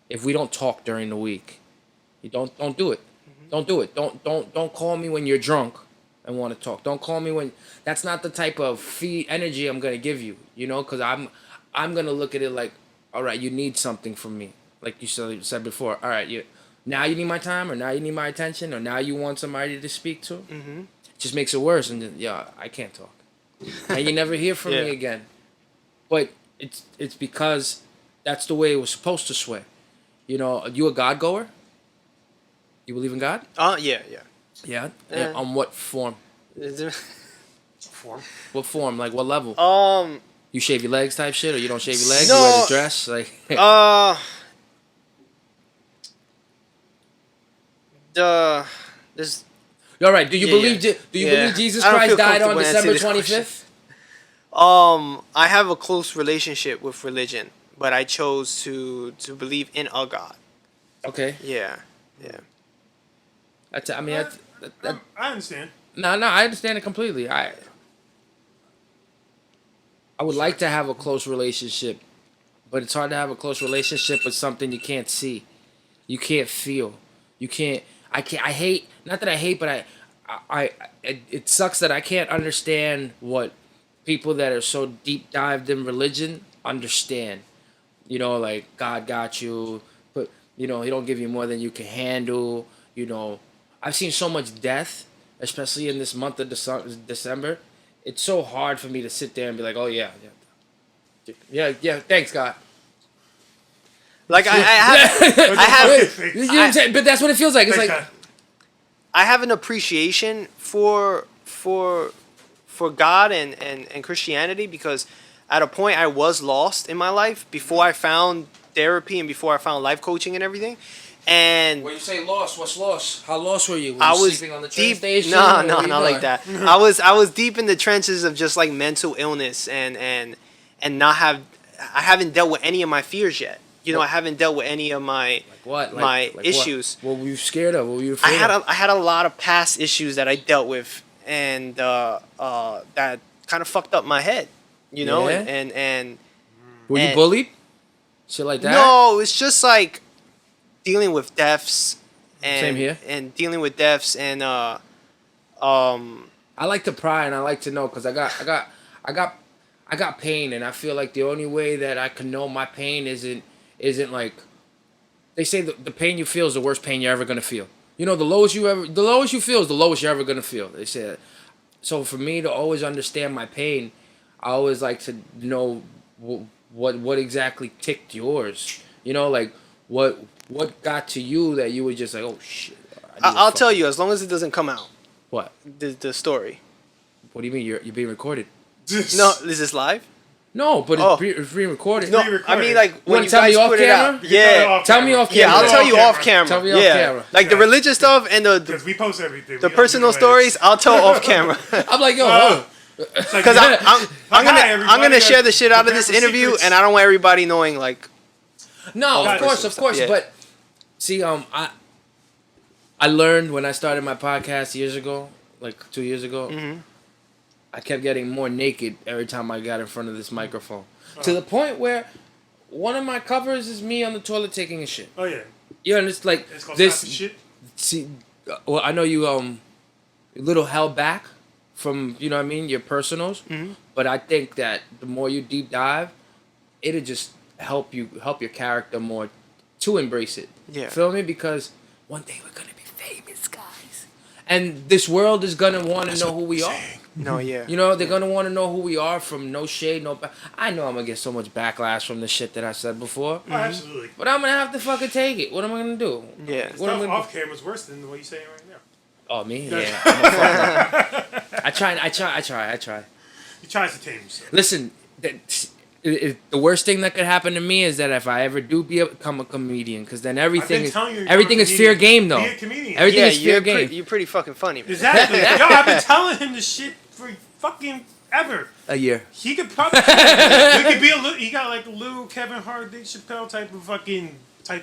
If we don't talk during the week, you don't do it. Don't do it. Don't call me when you're drunk and want to talk. Don't call me when that's not the type of energy I'm gonna give you. You know, because I'm gonna look at it like, all right, you need something from me, like you said before. All right, now you need my time, or now you need my attention, or now you want somebody to speak to. Mm-hmm. It just makes it worse, and I can't talk, and you never hear from me again. But it's because that's the way it was supposed to sway. You know, you a God goer? You believe in God? Yeah. Yeah. On what form? Form. What form? Like what level? You shave your legs type shit, or you don't shave your legs? No. You wear the dress? Like. There's. All right. Do you believe? Do you believe Jesus Christ died on December 25th? I have a close relationship with religion, but I chose to believe in a God. Okay. Yeah. I understand. No, I understand it completely. I would like to have a close relationship, but it's hard to have a close relationship with something you can't see, you can't feel, you can't. I hate. Not that I hate, but it sucks that I can't understand what people that are so deep dived in religion understand. You know, like God got you, but you know He don't give you more than you can handle. You know, I've seen so much death, especially in this month of December. It's so hard for me to sit there and be like, oh yeah, thanks God. Like I have, you know what I'm saying? But that's what it feels like. It's like I have an appreciation for God and Christianity because at a point I was lost in my life before I found therapy and before I found life coaching and everything. And when you say lost, what's lost? How lost were you? I was sleeping on the train station? No, not like that. I was deep in the trenches of just like mental illness and I haven't dealt with any of my fears yet. You know, I haven't dealt with any of my my issues. What were you scared of? What were you afraid of? I had a lot of past issues that I dealt with, and that kind of fucked up my head. You know, and were you bullied? Shit like that? No, it's just like dealing with deaths and same here. And dealing with deaths and I like to pry and I like to know because I got pain and I feel like the only way that I can know my pain isn't like they say the pain you feel is the worst pain you're ever gonna feel. You know, the lowest you feel is the lowest you're ever gonna feel. They say that. So for me to always understand my pain, I always like to know what exactly ticked yours. You know, like what got to you that you were just like, oh shit. I'll tell you as long as it doesn't come out. What? The story. What do you mean you're being recorded? No, is this live? No, but it's being recorded. No, I mean like when you tell me guys off put it camera? out. Yeah, tell me off camera. Yeah, I'll tell you off camera. Tell me off camera. Like the religious stuff and because we post everything. The personal stories, I'll tell off camera. I'm like, yo, because I'm gonna share the shit out of this interview, and I don't want everybody knowing like. No, of course, but see, I learned when I started my podcast years ago, like 2 years ago. Mm-hmm. I kept getting more naked every time I got in front of this microphone, to the point where one of my covers is me on the toilet taking a shit. Oh yeah. Yeah, and it's like it's gonna this. Stop the shit. See, well, I know you a little held back from what I mean, your personals, but I think that the more you deep dive, it'll just help your character more to embrace it. Yeah. Feel me? Because one day we're gonna be famous, guys, and this world is gonna want to know who we are. No, yeah. You know, they're going to want to know who we are from no shade, no... I know I'm going to get so much backlash from the shit that I said before. Oh, absolutely. But I'm going to have to fucking take it. What am I going to do? Yeah. Stuff off camera is worse than what you're saying right now. Oh, me? Yeah. I'm a fucking, I try. He tries to tame himself. Listen, the worst thing that could happen to me is that if I ever do become a comedian, because then everything is fair game, though. Be a comedian. Everything is fair game. You're pretty fucking funny, man. Exactly. Yo, I've been telling him this shit for fucking ever. A year. He could probably. He could be a little. He got like a little Kevin Hart, Dave Chappelle type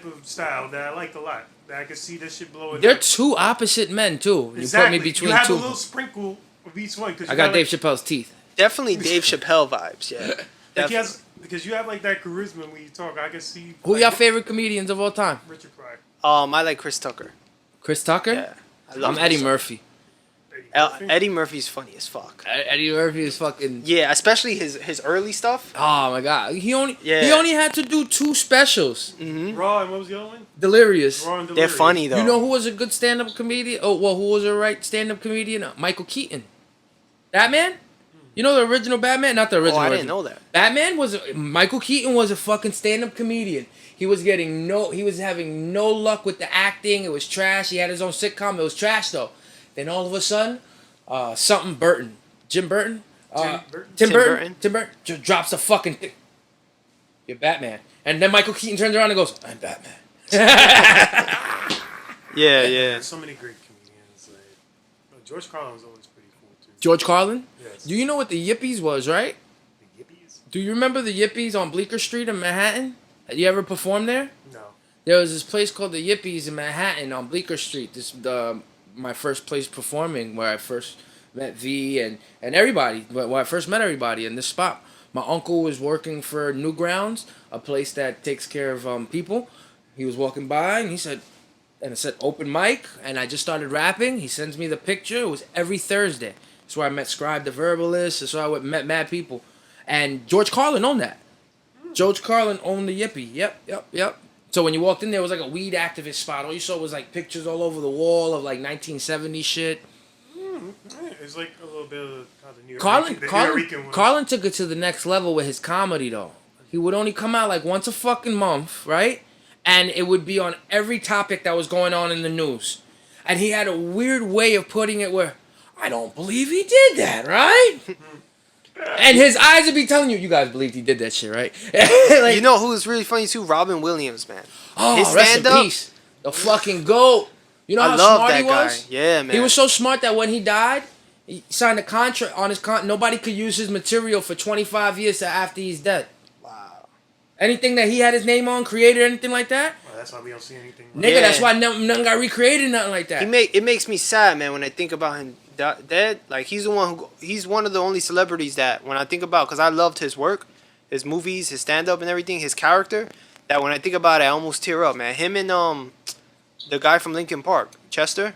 of style that I liked a lot. That I could see this shit blowing. They're two opposite men too. Exactly. You put me between you have two. a little sprinkle of each one. I got Dave Chappelle's teeth. Definitely Dave Chappelle vibes, yeah. Like because you have like that charisma when you talk. I can see. Who like, your favorite comedians of all time? Richard Pryor. I like Chris Tucker. Chris Tucker? Yeah. I'm Eddie Murphy. Eddie Murphy's funny as fuck. Eddie Murphy is fucking. Yeah, especially his early stuff. Oh my god, he only had to do 2 specials. Mm-hmm. Raw and what was the other one? Delirious. Raw and They're funny though. You know who was a good stand-up comedian? Oh well, who was a right stand-up comedian? Michael Keaton. Batman. You know the original Batman? Not the original. Oh, I didn't know that. Batman Michael Keaton was a fucking stand-up comedian. He was having no luck with the acting. It was trash. He had his own sitcom. It was trash though. Then all of a sudden, Tim Burton. Tim Burton just drops a fucking thing. You're Batman. And then Michael Keaton turns around and goes, I'm Batman. Yeah. So many great comedians. Like, George Carlin was always pretty cool too. George Carlin? Yes. Do you know what the Yippies was, right? The Yippies? Do you remember the Yippies on Bleecker Street in Manhattan? Had you ever performed there? No. There was this place called the Yippies in Manhattan on Bleecker Street. My first place performing, where I first met V and everybody. Where I first met everybody in this spot. My uncle was working for Newgrounds, a place that takes care of people. He was walking by and it said open mic, and I just started rapping. He sends me the picture. It was every Thursday. That's where I met Scribe the Verbalist. That's where I met mad people. And George Carlin owned that. George Carlin owned the Yippie. Yep. So when you walked in there, it was like a weed activist spot. All you saw was like pictures all over the wall of like 1970 shit. It's like a little bit of the New York Carlin took it to the next level with his comedy though. He would only come out like once a fucking month, right? And it would be on every topic that was going on in the news. And he had a weird way of putting it where, I don't believe he did that, right? And his eyes would be telling you guys believed he did that shit, right? Like, you know who is really funny too? Robin Williams, man. Oh, his rest in peace. The fucking GOAT. You know how smart he was? Guy. Yeah, man. He was so smart that when he died, he signed a contract on his nobody could use his material for 25 years after he's dead. Wow. Anything that he had his name on, created, anything like that? Well, that's why we don't see anything. Nigga, that's why nothing got recreated, nothing like that. It makes me sad, man, when I think about him dead. Like, he's one of the only celebrities that when I think about, because I loved his work, his movies, his stand-up and everything, his character, that when I think about it, I almost tear up, man. Him and the guy from Linkin Park, Chester.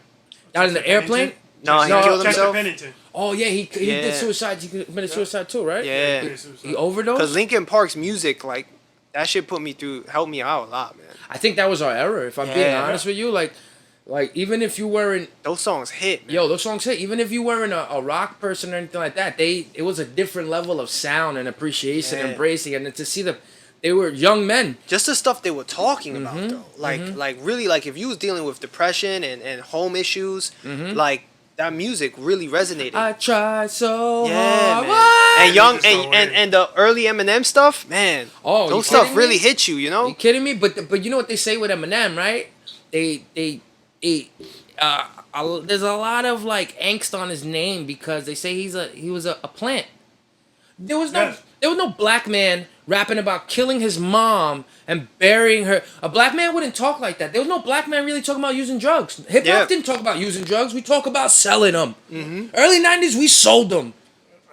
Out in the airplane? No, he killed himself. Pennington. Oh yeah, he did suicide. He committed suicide too, right? Yeah. He overdosed. Because Linkin Park's music, like, that shit helped me out a lot, man. I think that was our error. If I'm being honest with you, like even if you weren't those songs hit, man. Those songs hit. Even if you weren't a rock person or anything like that, it was a different level of sound and appreciation, and embracing, and to see they were young men. Just the stuff they were talking about, though. Like really, like if you was dealing with depression and home issues, like that music really resonated. I tried so hard. Man. And the early Eminem stuff, man. Oh, those stuff really hit you, you know? You kidding me? But you know what they say with Eminem, right? There's a lot of like angst on his name because they say he was a plant. There was no black man rapping about killing his mom and burying her. A black man wouldn't talk like that. There was no black man really talking about using drugs. Hip hop didn't talk about using drugs. We talk about selling them. Early 90s, we sold them.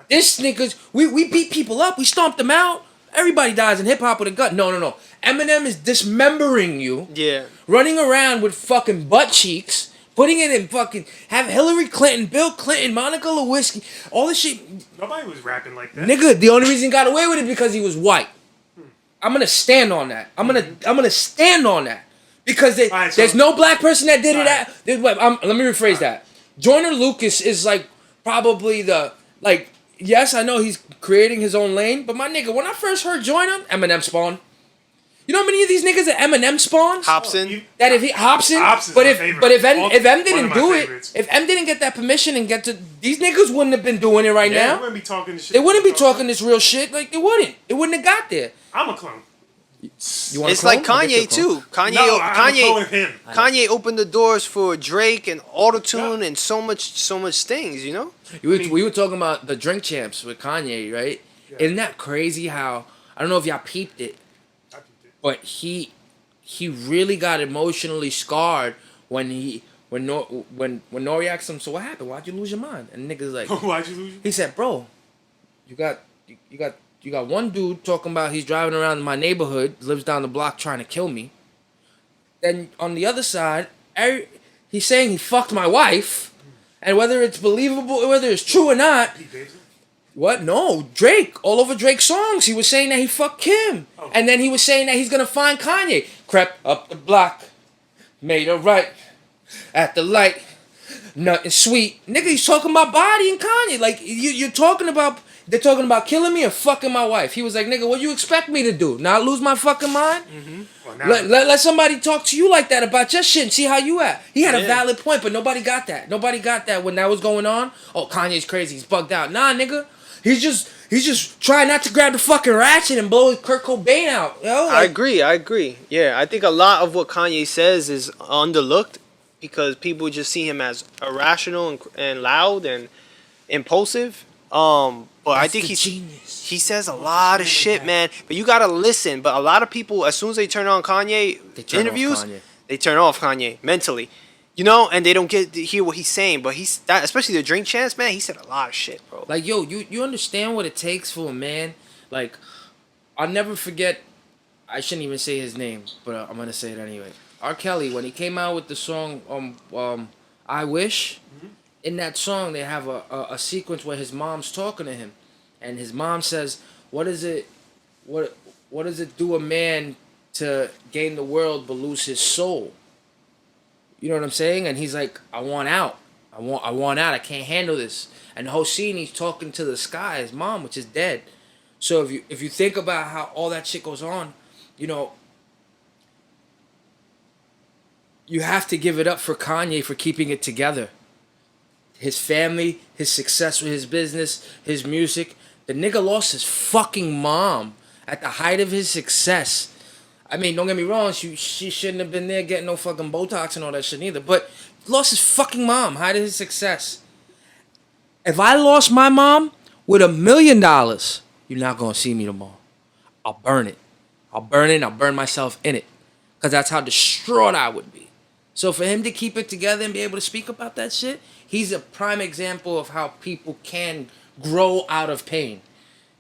This niggas, we beat people up. We stomped them out. Everybody dies in hip hop with a gun. No. Eminem is dismembering you. Yeah. Running around with fucking butt cheeks. Putting it in fucking... Have Hillary Clinton, Bill Clinton, Monica Lewinsky, all this shit. Nobody was rapping like that. Nigga, the only reason he got away with it because he was white. I'm gonna stand on that. I'm gonna stand on that. Because there's no black person that did it. Let me rephrase that. Joyner Lucas is like probably the... Like, yes, I know he's creating his own lane, but my nigga, when I first heard Joyner, Eminem spawned. You know how many of these niggas that Eminem spawned? Hobson. That if he Hobson, Hobson's but my if favorite. but if M, All- if M one didn't of my do favorites. it, if M didn't get that permission and get to these niggas wouldn't have been doing it right They now. wouldn't be talking this shit. They wouldn't be talking this real shit. Like they wouldn't. It wouldn't have got there. I'm a clone. You want It's like Kanye too. Kanye, No, I'm a clone Kanye, of him. Kanye opened the doors for Drake and autotune and so much things. You know. We were talking about the Drink Champs with Kanye, right? Yeah. Isn't that crazy how I don't know if y'all peeped it, I peeped it. but he really got emotionally scarred when Nori asked him, so what happened? Why'd you lose your mind? And niggas like, Why'd you lose? he said, bro, you got one dude talking about he's driving around my neighborhood, lives down the block trying to kill me. Then on the other side, he's saying he fucked my wife, and whether it's believable, whether it's true or not. Pete Davidson? What? No, Drake. All over Drake's songs, he was saying that he fucked Kim, and then he was saying that he's gonna find Kanye. Crept up the block, made a right at the light, nothing sweet. Nigga, he's talking about body and Kanye. Like you're talking about. They're talking about killing me or fucking my wife. He was like, nigga, what you expect me to do? Not lose my fucking mind? Mm-hmm. Well, now Let somebody talk to you like that about your shit and see how you at. He had a Yeah. valid point, but nobody got that. Nobody got that when that was going on. Oh, Kanye's crazy. He's bugged out. Nah, nigga. He's just trying not to grab the fucking ratchet and blow Kurt Cobain out. Yo, I like, agree. Yeah, I think a lot of what Kanye says is underlooked because people just see him as irrational and loud and impulsive. But I think the genius. he says a lot of shit, man. But you gotta listen. But a lot of people, as soon as they turn on Kanye They turn off interviews, Kanye. they turn off Kanye mentally, you know, and they don't get to hear what he's saying. But he's that, especially the Drink Champs, man. He said a lot of shit, bro. Like, yo, you understand what it takes for a man? Like, I'll never forget, I shouldn't even say his name, but I'm going to say it anyway. R. Kelly, when he came out with the song I Wish, in that song they have a sequence where his mom's talking to him. And his mom says, what does it do a man to gain the world but lose his soul? You know what I'm saying? And he's like, I want out. I want out. I can't handle this. And the whole scene, he's talking to the sky, his mom, which is dead. So if you think about how all that shit goes on, you know, you have to give it up for Kanye for keeping it together. His family, his success with his business, his music. The nigga lost his fucking mom at the height of his success. I mean, don't get me wrong, she shouldn't have been there getting no fucking Botox and all that shit either. But lost his fucking mom, height of his success. If I lost my mom with $1 million, you're not gonna see me tomorrow. I'll burn it. I'll burn myself in it. Because that's how distraught I would be. So for him to keep it together and be able to speak about that shit, he's a prime example of how people can grow out of pain.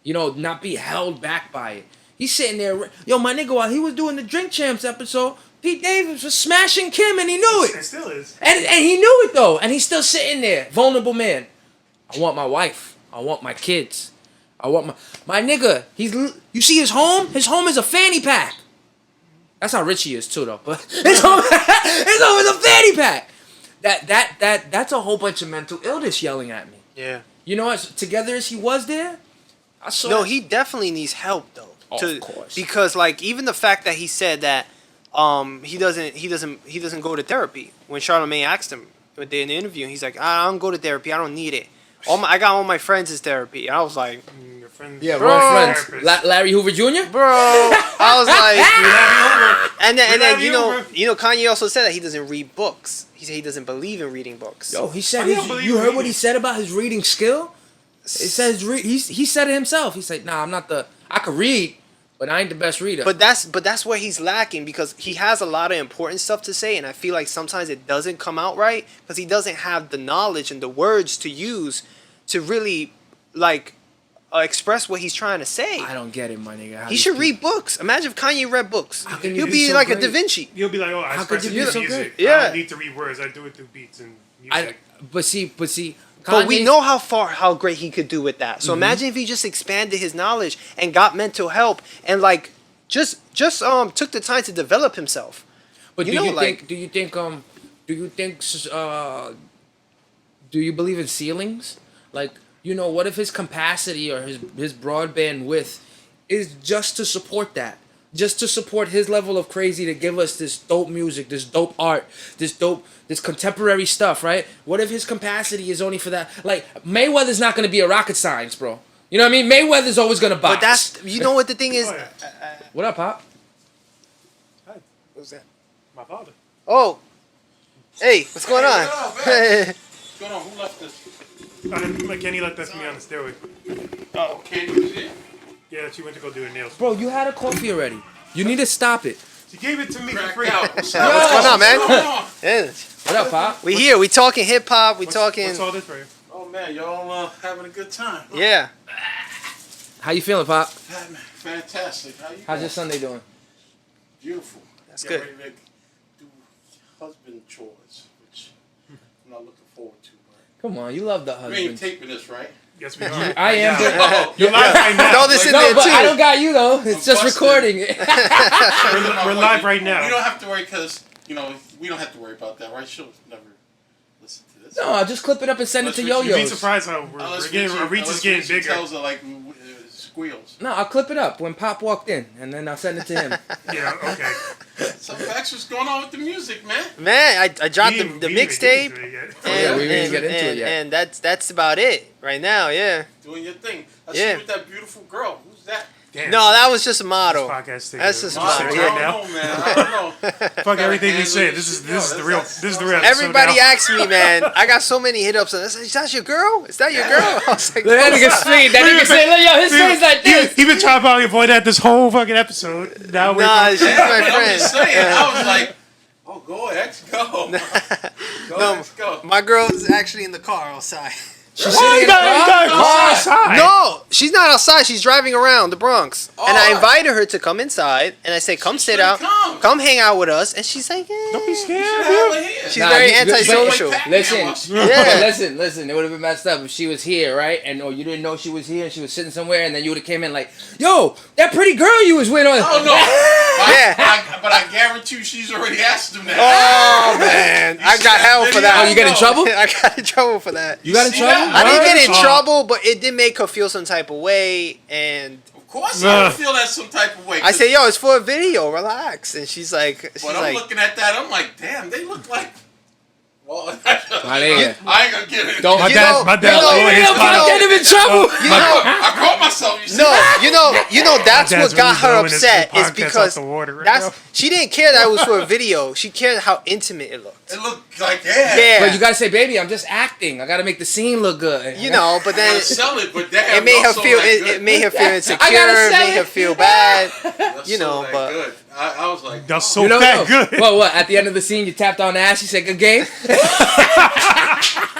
You know, not be held back by it. He's sitting there, yo, my nigga, while he was doing the Drink Champs episode, Pete Davidson was smashing Kim and he knew it. It still is. And he knew it though. And he's still sitting there, vulnerable man. I want my wife. I want my kids. I want my nigga. You see his home? His home is a fanny pack. That's how rich he is too, though. But his home is a fanny pack. That's a whole bunch of mental illness yelling at me. Yeah. You know, as together as he was there, I saw. No, he definitely needs help though. Of course. Because like even the fact that he said that he doesn't go to therapy. When Charlamagne asked him in the interview, he's like, I don't go to therapy. I don't need it. I got all my friends as therapy. And I was like, Your friends. Yeah, Bro. wrong friends. Larry Hoover Jr. bro. I was like, and then We love you know Kanye also said that he doesn't read books. He said he doesn't believe in reading books. Yo, he said I don't believe you in heard what reading. he said about his reading skill? It says he said it himself. He said, "Nah, I'm not I could read, but I ain't the best reader." But that's where he's lacking because he has a lot of important stuff to say, and I feel like sometimes it doesn't come out right because he doesn't have the knowledge and the words to use to really like express what he's trying to say. I don't get it, my nigga. How He these should people- read books. Imagine if Kanye read books. How can you He'll be be so like a great? Da Vinci. You'll be like, oh, I How express could it you be through so music. good? I Yeah. don't need to read words. I do it through beats and music. But see, But we Kanye's- know how great he could do with that. So imagine if he just expanded his knowledge and got mental help and like just took the time to develop himself. But you do know, you like- think do you believe in ceilings? Like, you know, what if his capacity or his broadband width is just to support that? just to support his level of crazy, to give us this dope music, this dope art, this contemporary stuff, right? What if his capacity is only for that? Like, Mayweather's not going to be a rocket science, bro. You know what I mean? Mayweather's always going to box. But that's, you know what the thing is? Oh, yeah. What up, Pop? Hi. What's that? My father. Oh. Hey, what's going on? What's going on? Who left this? Kenny left that for me on the stairway. Oh, Kenny was here? Yeah, she went to go do her nails. Bro, you had a coffee already. You need to stop it. She gave it to me for Cracked free. out. What's going on, man? What's going on? Yeah. What up, Pop? We here. We talking hip hop. We talking. What's all this for you? Oh, man, y'all having a good time. Yeah. How you feeling, Pop? Fantastic. How you How's doing? your Sunday doing? Beautiful. That's Get good. ready to do husband chores, which I'm not looking forward to. But Come on, you love the we ain't husband. taping this, right? Yes, we are. I am. Oh, You're live right now. Throw this in No, there but too. I don't got you though. It's just busted. recording. We're live right now. You don't have to worry because, we don't have to worry about that, right? She'll never listen to this. No, I'll just clip it up and send it to Let's You'd be Yo-Yos. surprised how we're getting, our reach is getting bigger. tells her, like, squeals. No, I'll clip it up when Pop walked in, and then I'll send it to him. Yeah, okay. So, Max, what's going on with the music, man? Man, I dropped We the didn't mixtape. get into it yet. Yeah, we didn't get into it yet. And that's about it right now. Yeah. Doing your thing. I Yeah. see you with that beautiful girl. Who's that? Damn. No, that was just a model. This podcast thing. That's just We're fine. six Yeah. right I now. don't know, man. I don't know. Fuck everything we handle say. this This is shit. the No, real. that's- This is the real. Everybody episode now. asks me, man. I got so many hit ups. Is that your girl? Is that your girl? I was like, That nigga sweet. That nigga say, look, yo, his face like this. He been trying to probably avoid that this whole fucking episode. Now we're nah, going- she's Yeah, my but I'm just friend. saying. I was like, oh, go ahead, go. No, Let's go. my girl's actually in the car outside. She's Why sitting you in the got car. outside? No, she's not outside. She's driving around the Bronx. And I Oh. invited her to come inside. And I said, come sit out. Come. Come hang out with us. And she's like, Don't be scared. Hell bro. here. she's very you- antisocial. Like Listen, Yeah. listen. It would have been messed up if she was here, right? And you didn't know she was here, and she was sitting somewhere, and then you would have came in like, "Yo, that pretty girl you was with on." Oh no! Yeah. But I guarantee you she's already asked him that. Oh, man. I got hell for that. Oh, you get in trouble? I got in trouble for that. You got in See trouble? that? I didn't get in Oh. trouble, but it did make her feel some type of way. And Of course, I would feel that some type of way. I said, yo, it's for a video. Relax. And she's like, When I'm looking at that, I'm like, damn, they look like. Well, I ain't gonna get it. Don't- My You dad, know- my dad you know- blowing you his know- pot. Get him in trouble. you know, I caught myself. You see no, that? you know, that's My dad's what got really her blowing his upset podcast is out because the water right that's now. she didn't care that it was for a video. She cared how intimate it looked. It looked like yeah. Yeah, But you gotta say, baby, I'm just acting. I gotta make the scene look good. you know, but I then gotta sell it, but damn, it made her also feel that it, good. it made her feel insecure, sell made her it. feel bad. That's you know, that but- good. I was like, That's oh. so fat good. Well, what? At the end of the scene, you tapped on the ass. You said, "Good game."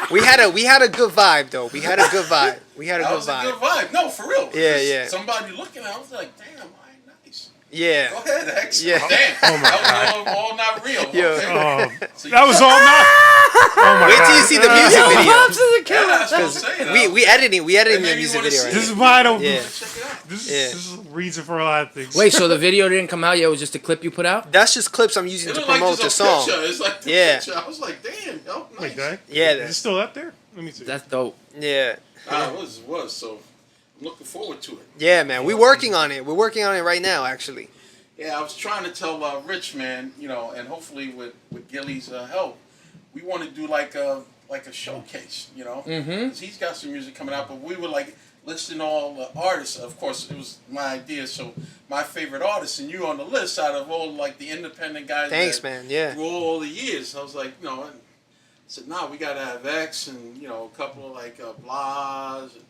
We had a good vibe though. We had a good vibe. We had a That good was a vibe. good vibe. No, for real. Yeah, Because yeah. Somebody looking at it, I was like, damn, I ain't nice. Yeah. Go ahead, X. Yeah. Damn. Oh my that was all not real. Yeah. Okay. Oh, that was all not. Oh my Wait till God. you see the music Yo, video. Pops is a Yeah, killer. that's what I'm saying. We editing It the made me music wanna video. see Right This now. is why I don't. Yeah. Check it out. This Yeah. is a reason for a lot of things. Wait, so the video didn't come out yet? It was just a clip you put out? That's just clips I'm using It to looked like promote the just a song. picture. It's like the Yeah. picture. I was like, damn, yo, nice. Wait, Dad? Yeah, Is it still up there? Let me see. That's dope. Yeah. It was. So I'm looking forward to it. Yeah, man. We're working on it. We're working on it right now, actually. Yeah, I was trying to tell Rich, man, and hopefully with Gilly's help, we want to do like a showcase, Mm-hmm. 'Cause he's got some music coming out, but we were like listing all the artists. Of course, it was my idea, so my favorite artists, and you on the list out of all like the independent guys. Thanks, that man. Yeah. Through all the years, I was like, and I said, nah, we gotta have X and a couple of like Blas. And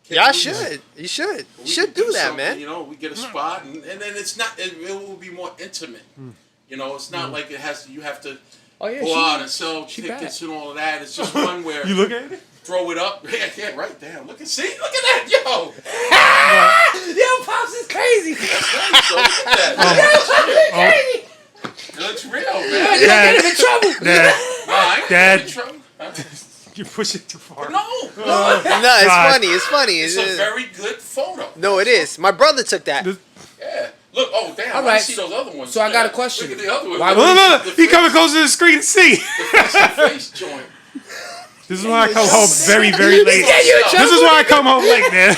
Yeah, I Keaton. should. You should. We You should could do that, something, man. we get a spot, and then it's not. It will be more intimate. It's not like it has to. You have to Oh yeah. go out and sell she tickets and all of that. It's just one where You look at it? throw it up. Yeah, right. Damn. Look at that, yo. Yo, Pops is crazy. So look at that. It looks real, man. Get him in trouble. Dad, Nah, I ain't Dad. in trouble. Huh? you're pushing too far. No, No, it's God. funny. It's funny. it's a very good photo. No, it is. My brother took that. Yeah. Look. Oh, damn. All I right, see those other ones. so I got a Yeah. question. Look at the other one. Why Look would at Look, the look, he coming face- closer to the screen to see. the face joint. This is why I come home very, very late. Get you in This is why I come home late, man.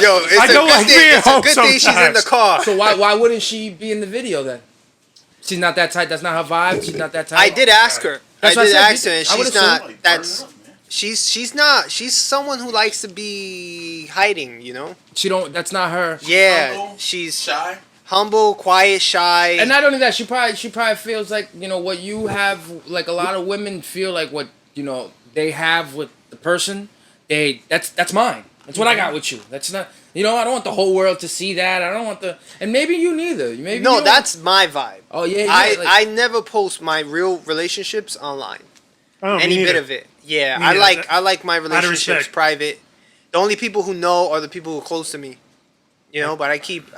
Yo, it's I don't like being it's a home good thing she's in the sometimes. car. So why wouldn't she be in the video then? She's not that type. That's not her vibe. She's not that type. I did ask her. That's I what did I said. ask her, and I would've she's not. Like, burn That's it up, man. she's not. She's someone who likes to be hiding. You know. She don't. That's not her. Yeah, Humble, she's shy. humble, quiet, shy. And not only that, she probably feels like, you know, what you have, like a lot of women feel like what, you know, they have with the person. That's mine. That's what I got with you. That's not, you know, I don't want the whole world to see that. I don't want and maybe you neither. Maybe no, you that's my vibe. Oh yeah. I never post my real relationships online. Oh, me Any neither. bit of it. Yeah, Me I neither. like my relationships respect. private. The only people who know are the people who are close to me. You know, but I keep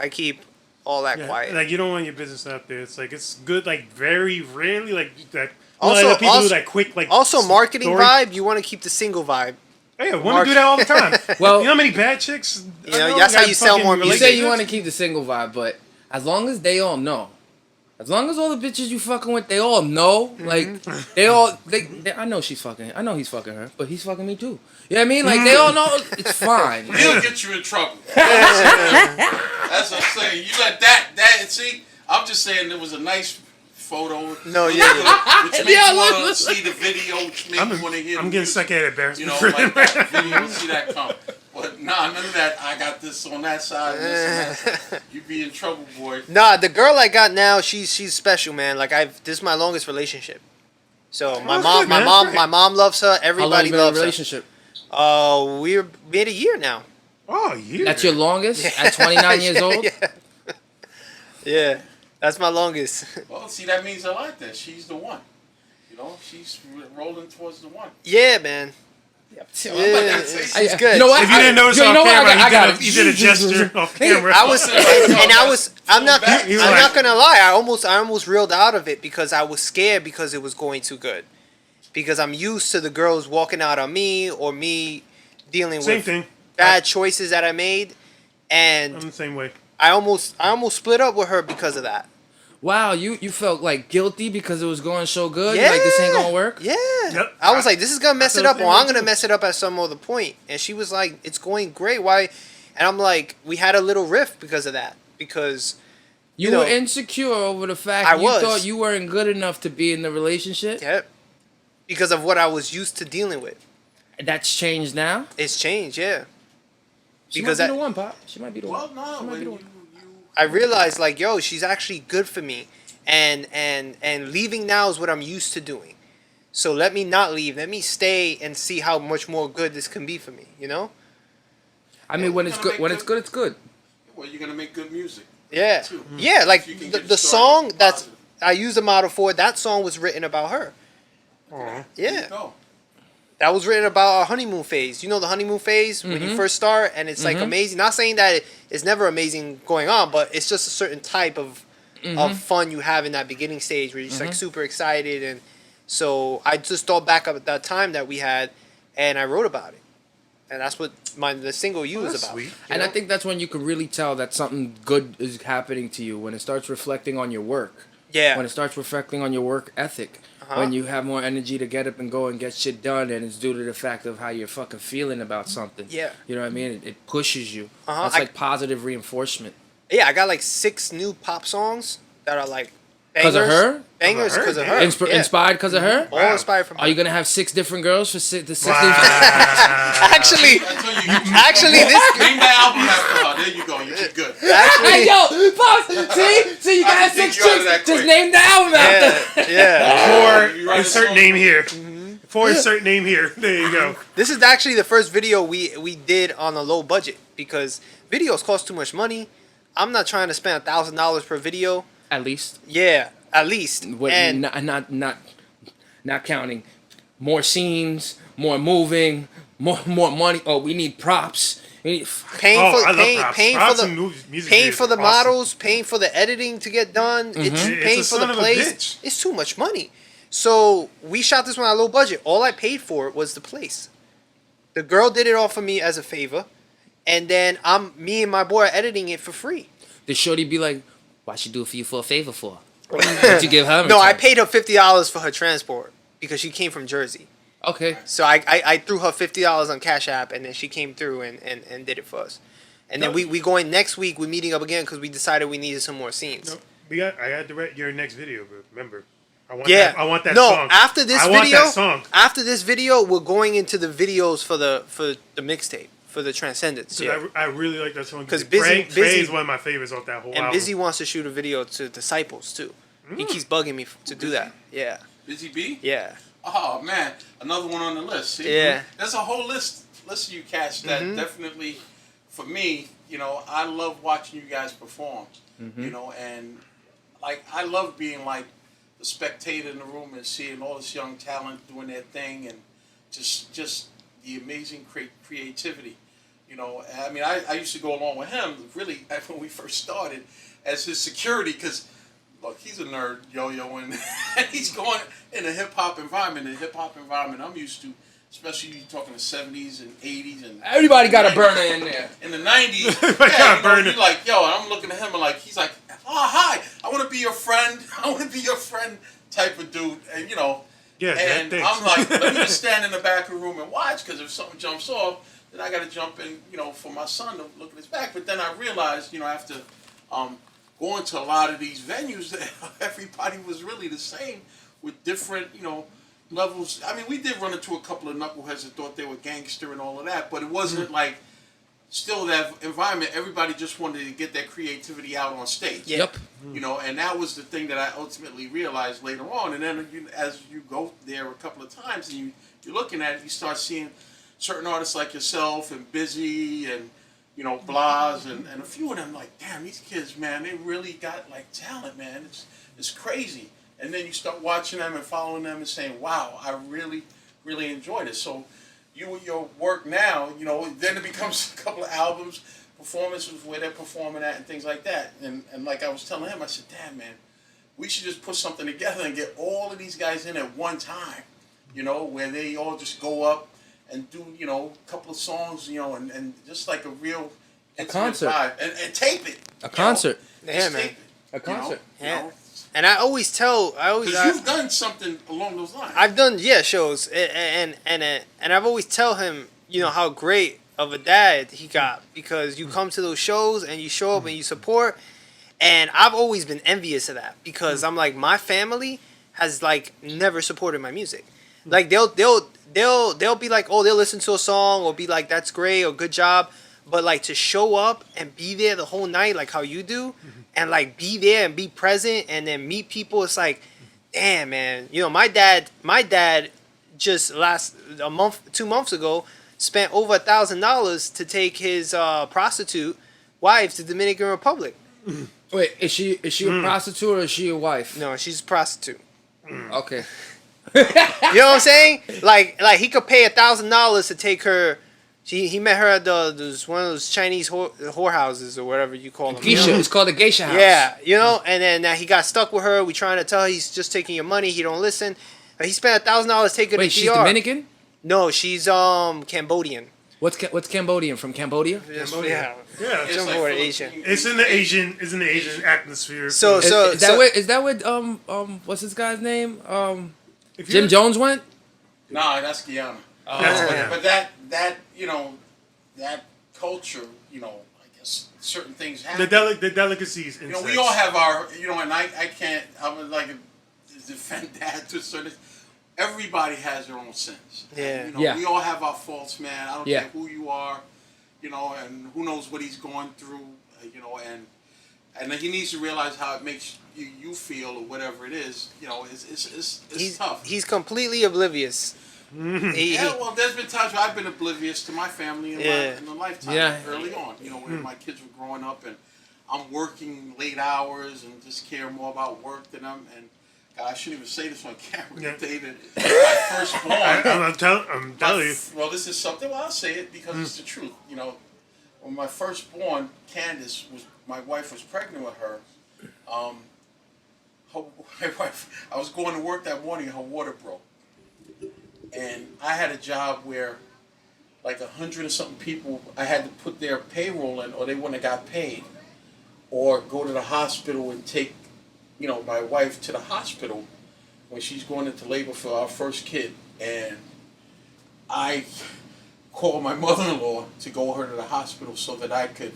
all that Yeah, quiet. like you don't want your business out there. It's like it's good. Like very rarely, like that. Also- Also, people also- do that quick. Like Also, marketing story. vibe. You want to keep the single vibe. Hey, I want to do that all the time. Well- you know how many bad chicks? You know, that's how you sell more You music. say you want to keep the single vibe, but as long as they all know, as long as all the bitches you fucking with, they all know, like they all, I know she's fucking, I know he's fucking her, but he's fucking me too. You know what I mean? Like they all know it's fine. He'll get you in trouble. That's what I'm saying. You let that see. I'm just saying it was a nice photo. No, yeah. Which makes Yeah, you want look. to see the video. Which makes you want to hear. I'm the getting music. stuck at embarrassment. You know, for like him. that video, you see that come. But nah, none of that. I got this on that side. And this and that. You be in trouble, boy. Nah, the girl I got now, she's special, man. Like this is my longest relationship. So my that's mom, good, my man. mom, Great. my mom loves her. How long Everybody you been in a loves her. relationship? We're made a year now. Oh, yeah. That's your longest at 29 years old. Yeah, that's my longest. Well, see, that means a lot. Then she's the one. You know, she's rolling towards the one. Yeah, man. Yeah, she's good. You know what? If you didn't notice you off know what? camera, I got it. he did a gesture off camera. I was, and I was. I'm not. He was I'm like- not gonna lie. I almost reeled out of it because I was scared because it was going too good. Because I'm used to the girls walking out on me or me dealing Same with thing. bad choices that I made, I'm and the same way. I almost split up with her because of that. Wow, you felt like guilty because it was going so good. You're like, this ain't gonna work. Yeah. Yep. I was like, this is gonna mess I it feel up, the or same I'm way gonna too. mess it up at some other point. And she was like, it's going great. Why? And I'm like, we had a little rift because of that. Because You know, were insecure over the fact I you was. thought you weren't good enough to be in the relationship. yep, because of what I was used to dealing with. That's changed now. It's changed, yeah. She Because might be that- the one, Pop. She might be the Well, one. no, She might when be the you one. I realized like, yo, she's actually good for me, and leaving now is what I'm used to doing. So let me not leave. Let me stay and see how much more good this can be for me. You know? I mean, when it's Kinda good, make when it's good, it's good. well, you're gonna make good music. Yeah. Too. Yeah. Like If you can the get song started that's positive. I used a model for. That song was written about her. Aw. There you Yeah. go. That was written about our honeymoon phase. You know the honeymoon phase when you first start, and it's like amazing. Not saying that it's never amazing going on, but it's just a certain type of fun you have in that beginning stage where you're just like super excited. And so I just thought back up at that time that we had, and I wrote about it, and that's what the single "You" is That's about. sweet. And I think that's when you can really tell that something good is happening to you, when it starts reflecting on your work. Yeah. When it starts reflecting on your work ethic. Uh-huh. When you have more energy to get up and go and get shit done, and it's due to the fact of how you're fucking feeling about something. Yeah. You know what I mean? It pushes you. Uh-huh. That's like positive reinforcement. Yeah, I got like 6 new pop songs that are like Because of her? Bangers because of her. Insp- Yeah. Inspired because of her? All inspired from her. Are you gonna have 6 different girls for 6 different? Actually, Until you actually, this name the album after her. There you go. You did good. Hey actually, yo, Pops! See, you I got didn't 6 think you out of chicks. that Just quick. name the album after. yeah. For You write a insert song. name here. For insert name here. There you go. This is actually the first video we did on a low budget because videos cost too much money. I'm not trying to spend $1,000 per video. At least. Yeah, at least. With And not counting more scenes, more moving, more money. Oh, we need props. We need, paying Oh, for I love paying, props. paying Props for and the music paying videos for the are awesome. models, paying for the editing to get done. It's It's paying a for son the of a place. bitch. It's too much money. So we shot this one at low budget. All I paid for was the place. The girl did it all for me as a favor, and then me and my boy are editing it for free. the shorty be like, why she do it for you for a favor for? What you give her? in No, I return? paid her $50 for her transport because she came from Jersey. Okay. So I threw her $50 on Cash App, and then she came through and did it for us. And then we going next week. We're meeting up again because we decided we needed some more scenes. No, I got your next video, but remember, I want that no, song. after this I video, want that song. After this video, we're going into the videos for the mixtape for the Transcendence. Yeah, I really like that song because Busy Busy is one of my favorites off that whole album. And Busy wants to shoot a video to Disciples too. He keeps bugging me to do that. Yeah. Busy B? Yeah. Oh man, another one on the list. See? Yeah. There's a whole list of you cats that definitely, for me, I love watching you guys perform. And like I love being like the spectator in the room and seeing all this young talent doing their thing and just the amazing creativity. I mean, I used to go along with him really when we first started as his security because. Look, he's a nerd, yo-yo, and he's going in a hip-hop environment. The hip-hop environment I'm used to, especially you talking the 70s and 80s. And everybody got 90s. a burner in there. In the 90s, you're like, yo, and I'm looking at him and like, he's like, oh, hi, I want to be your friend. I want to be your friend type of dude. And, yeah, and I'm like, let me just stand in the back of the room and watch because if something jumps off, then I got to jump in, for my son to look at his back. But then I realized, after... going to a lot of these venues, everybody was really the same with different, levels. I mean, we did run into a couple of knuckleheads that thought they were gangster and all of that, but it wasn't like still that environment. Everybody just wanted to get their creativity out on stage. Yep. And that was the thing that I ultimately realized later on. And then as you go there a couple of times and you're looking at it, you start seeing certain artists like yourself and Busy and Blas and a few of them like, damn, these kids, man, they really got like talent, man. It's crazy. And then you start watching them and following them and saying, wow, I really, really enjoyed it. So you with your work now, then it becomes a couple of albums, performances where they're performing at and things like that. And like I was telling him, I said, damn, man, we should just put something together and get all of these guys in at one time, where they all just go up and do, a couple of songs, and just like a real concert vibe. And tape it. A concert. Yeah, man. A concert. Yeah. And I always tell, because you've done something along those lines. I've done shows, and I've always tell him, how great of a dad he got because you come to those shows and you show up and you support, and I've always been envious of that because I'm like my family has like never supported my music, like they'll be like, oh, they'll listen to a song or be like, that's great or good job, but like to show up and be there the whole night like how you do. And like be there and be present and then meet people. It's like, damn, man. My dad just 2 months ago spent over $1,000 to take his prostitute wife to Dominican Republic. Wait, is she a prostitute or is she a wife? No, she's a prostitute. Okay. You know what I'm saying? Like he could pay $1,000 to take her. He met her at one of those Chinese whorehouses or whatever you call them. Geisha. It's called a geisha house. Yeah, and then he got stuck with her. We trying to tell her he's just taking your money. He don't listen. He spent $1,000 taking her to Wait, she's DR. Dominican? No, she's Cambodian. What's Cambodian from Cambodia? Yeah. It's Some more Asian. It's in the Asian atmosphere. So Is that where what's this guy's name? Jim Jones went? Nah, that's Guyana. But that that culture, I guess certain things happen. The delicacies. We all have our, and I can't. I'm like defend that to a certain. Everybody has their own sins. Yeah. We all have our faults, man. I don't care who you are, and who knows what he's going through, and he needs to realize how it makes you feel or whatever it is. It's tough. He's completely oblivious. Well, there's been times where I've been oblivious to my family in my lifetime early on. When my kids were growing up and I'm working late hours and just care more about work than I'm. And God, I shouldn't even say this on camera, David. My firstborn. I'm telling you. Well, this is something. Well, I'll say it because it's the truth. When my firstborn, Candace, my wife was pregnant with her. My wife, I was going to work that morning. Her water broke. And I had a job where like 100 or something people, I had to put their payroll in or they wouldn't have got paid. Or go to the hospital and take, my wife to the hospital when she's going into labor for our first kid. And I call my mother-in-law to go with her to the hospital so that I could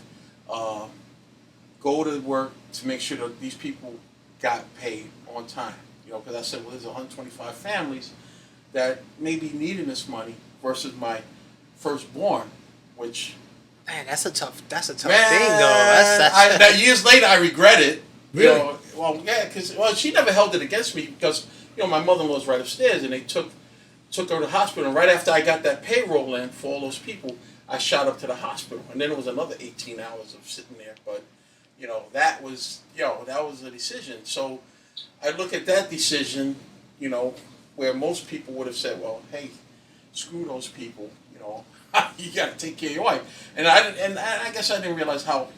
go to work to make sure that these people got paid on time. Because I said, well, there's 125 families that may be needing this money versus my firstborn, which... Man, that's a tough thing, though. That years later, I regret it. Really? Because she never held it against me because my mother-in-law's right upstairs, and they took her to the hospital. And right after I got that payroll in for all those people, I shot up to the hospital, and then it was another 18 hours of sitting there. But that was a decision. So I look at that decision, where most people would have said, well, hey, screw those people, you got to take care of your wife. And I guess I didn't realize how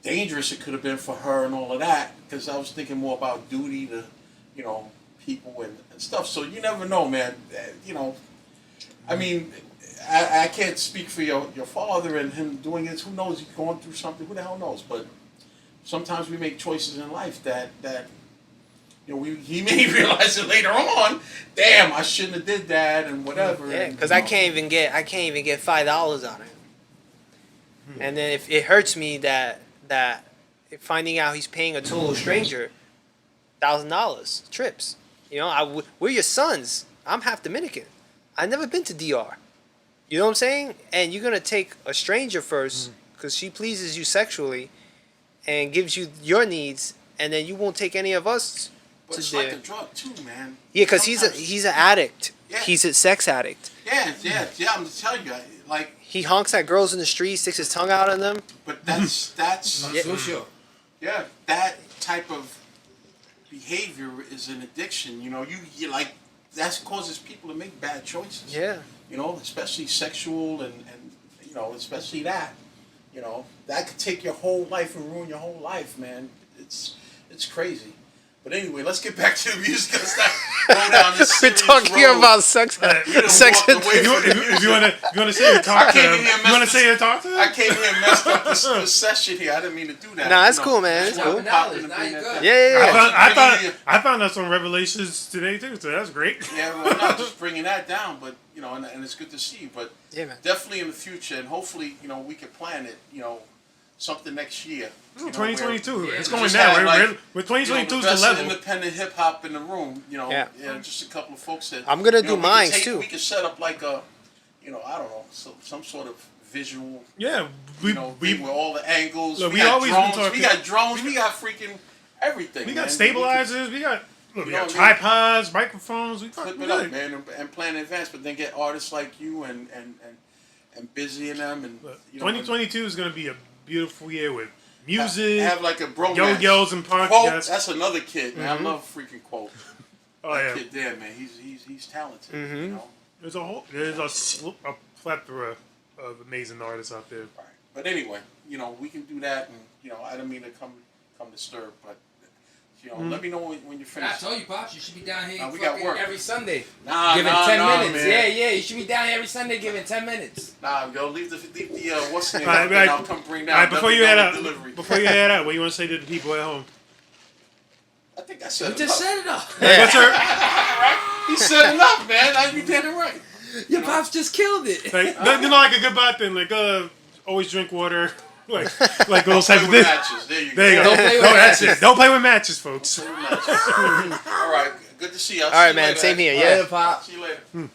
dangerous it could have been for her and all of that, because I was thinking more about duty to, people and stuff. So you never know, man. I mean, I can't speak for your father and him doing this. Who knows? He's going through something. Who the hell knows? But sometimes we make choices in life that he may realize it later on. Damn, I shouldn't have did that and whatever. Yeah, because I can't even get $5 out of him. And then if it hurts me that finding out he's paying a total stranger $1,000 trips. We're your sons. I'm half Dominican. I've never been to DR. You know what I'm saying? And you're gonna take a stranger first because she pleases you sexually and gives you your needs, and then you won't take any of us. But it's like a drug too, man. Yeah, because he's an addict. Yeah. He's a sex addict. Yeah. I'm just telling you, like he honks at girls in the street, sticks his tongue out on them. But that's sure. Yeah, that type of behavior is an addiction. You like that causes people to make bad choices. Yeah. Especially sexual and especially that. That could take your whole life and ruin your whole life, man. It's crazy. But anyway, let's get back to the music. Let's not go down this We're talking road. About sex. Sex. If you want to say or talk to him, you want to say or talk to him? I came here and messed up this session here. I didn't mean to do that. Nah, it's cool, man. It's cool. I found out some revelations today too, so that's great. Yeah, well, not just bringing that down, but and it's good to see you. But yeah, man. Definitely in the future, and hopefully, we can plan it. Something next year. 2022. It's going down. With 2022's the level. Independent hip hop in the room. Just a couple of folks that I'm gonna do mine too. We could set up like a, I don't know, some sort of visual. Yeah, we with all the angles. Look, we got drones. We got drones. We got freaking everything. We got stabilizers. We got tripods, microphones. We flip it up, man, and plan in advance. But then get artists like you and busy in them. And 2022 is gonna be a beautiful year with music. Have like a bromance. Yo-yos and parties. Quote, that's another kid, man. I love freaking Quote. Oh yeah, kid there, man. He's talented. There's a plethora of amazing artists out there. Right. But anyway, we can do that, and I don't mean to come disturb, but let me know when you're finished. I told you, Pops, you should be down here we got work every Sunday. Giving 10 minutes. Man. Yeah, you should be down here every Sunday giving 10 minutes. Leave the what's the name and I'll come bring down. All right, before you head out, what do you want to say to the people at home? I think I said You just said it all. Right? He said enough, man. You did it right. Your Pops just killed it. Like a goodbye thing, like always drink water. Like those type of things. There you go. That's it. Don't play with matches, folks. All right. Good to see you. All right, man. Same here. Yeah. Later, Pop. See you later.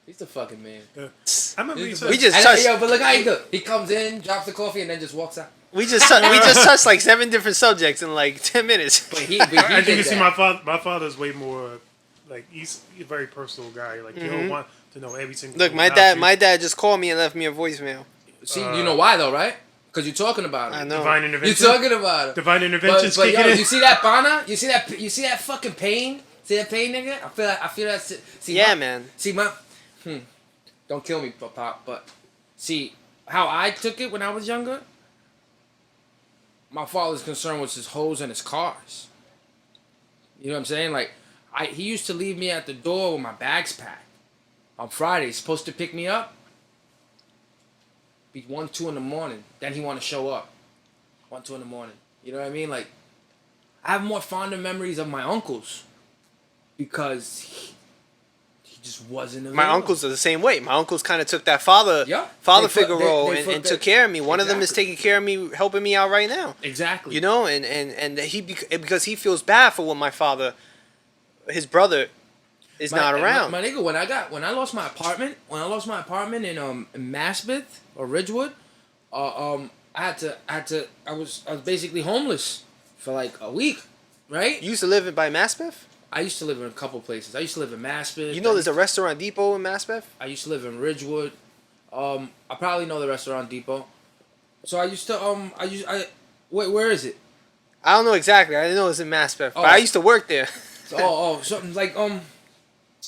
He's the fucking man. I remember we just touched. But look how he do. He comes in, drops the coffee, and then just walks out. We just touched like 7 different subjects in like 10 minutes. I think you see my father's way more like he's a very personal guy. Like he'll want to know every single. Look, my dad just called me and left me a voicemail. See, you know why though, right? Because you're talking about it. I know. Divine intervention. You're talking about it. Divine intervention. But yo, you see that Bana? You see that fucking pain? See that pain, nigga? I feel that. See, man. See, don't kill me, Pop. But see how I took it when I was younger. My father's concern was his hoes and his cars. You know what I'm saying? Like, he used to leave me at the door with my bags packed on Fridays, supposed to pick me up. Be 1, 2 in the morning. Then he want to show up. 1, 2 in the morning. You know what I mean? Like, I have more fonder memories of my uncles because he just wasn't available. My uncles are the same way. My uncles kind of took that father figure role and took care of me. One of them is taking care of me, helping me out right now. Exactly. You know, and because he feels bad for what my father, his brother, is not around. My nigga, when I lost my apartment in Maspeth or Ridgewood, I was basically homeless for like a week, right? You used to live by Maspeth? I used to live in a couple places. I used to live in Maspeth. You know, there's a restaurant depot in Maspeth. I used to live in Ridgewood. I probably know the restaurant depot. So I used to wait, where is it? I don't know exactly. I didn't know it was in Maspeth, but I used to work there. Something like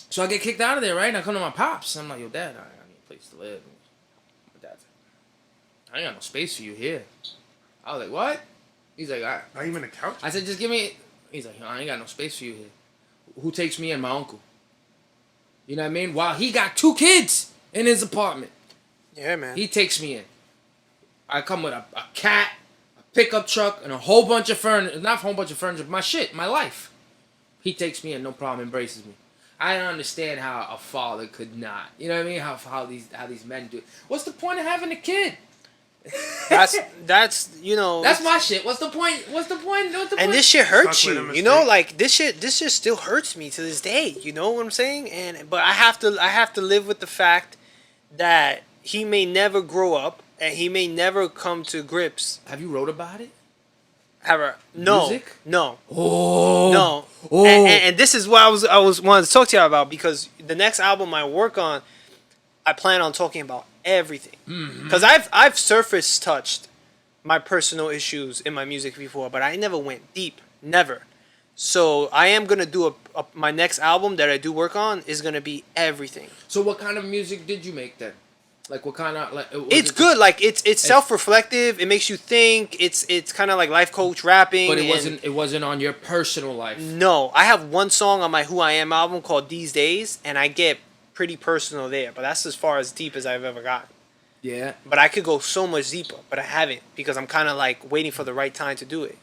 so I get kicked out of there, right? And I come to my pops. I'm like, yo, Dad, I need a place to live. My dad's like, I ain't got no space for you here. I was like, what? He's like, not even a couch. I said, just give me. He's like, I ain't got no space for you here. Who takes me and my uncle? You know what I mean? While he got 2 kids in his apartment. Yeah, man. He takes me in. I come with a cat, a pickup truck, and a whole bunch of furniture. Not a whole bunch of furniture, my shit, my life. He takes me in, no problem, embraces me. I don't understand how a father could not. You know what I mean? How these men do it. What's the point of having a kid? That's you know. That's my shit. What's the point? And this shit hurts you. You know, like this shit still hurts me to this day. You know what I'm saying? But I have to live with the fact that he may never grow up and he may never come to grips. Have you wrote about it? No. Music? No. Oh. No. Oh. And this is what I was wanted to talk to you about, because the next album I work on, I plan on talking about everything. Because I've surface touched my personal issues in my music before, but I never went deep. Never. So I am gonna do my next album that I do work on is gonna be everything. So what kind of music did you make then? Like what kind of It's good. Like it's self-reflective. It makes you think. It's kind of like life coach rapping. But it wasn't on your personal life. No, I have one song on my Who I Am album called These Days, and I get pretty personal there. But that's as far as deep as I've ever gotten. Yeah. But I could go so much deeper, but I haven't, because I'm kind of like waiting for the right time to do it.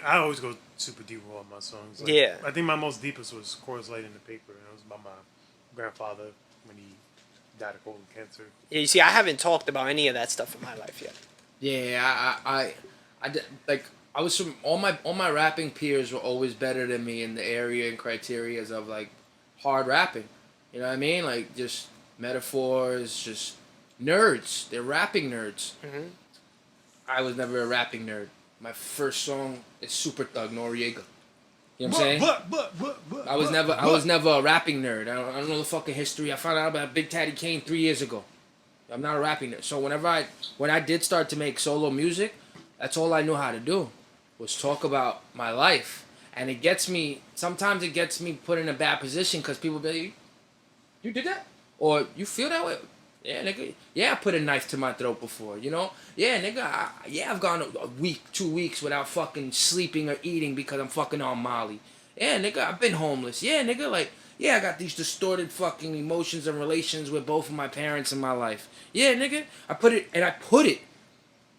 I always go super deep with all my songs. Like, yeah. I think my most deepest was Chorus Light in the Paper, and it was about my grandfather when he died of colon cancer. Yeah, you see, I haven't talked about any of that stuff in my life yet. Yeah, I did, like I was from all my rapping peers were always better than me in the area and criterias of like hard rapping. You know what I mean? Like just metaphors, just nerds. They're rapping nerds. Mm-hmm. I was never a rapping nerd. My first song is Super Thug Noriega. You know what I'm saying? I was never a rapping nerd. I don't know the fucking history. I found out about Big Daddy Kane 3 years ago. I'm not a rapping nerd. So when I did start to make solo music, that's all I knew how to do was talk about my life. And sometimes it gets me put in a bad position because people be like, you did that? Or you feel that way? Yeah, nigga. Yeah, I put a knife to my throat before, you know? Yeah, nigga. I've gone a week, 2 weeks without fucking sleeping or eating because I'm fucking on Molly. Yeah, nigga, I've been homeless. Yeah, nigga, like, yeah, I got these distorted fucking emotions and relations with both of my parents in my life. Yeah, nigga. I put it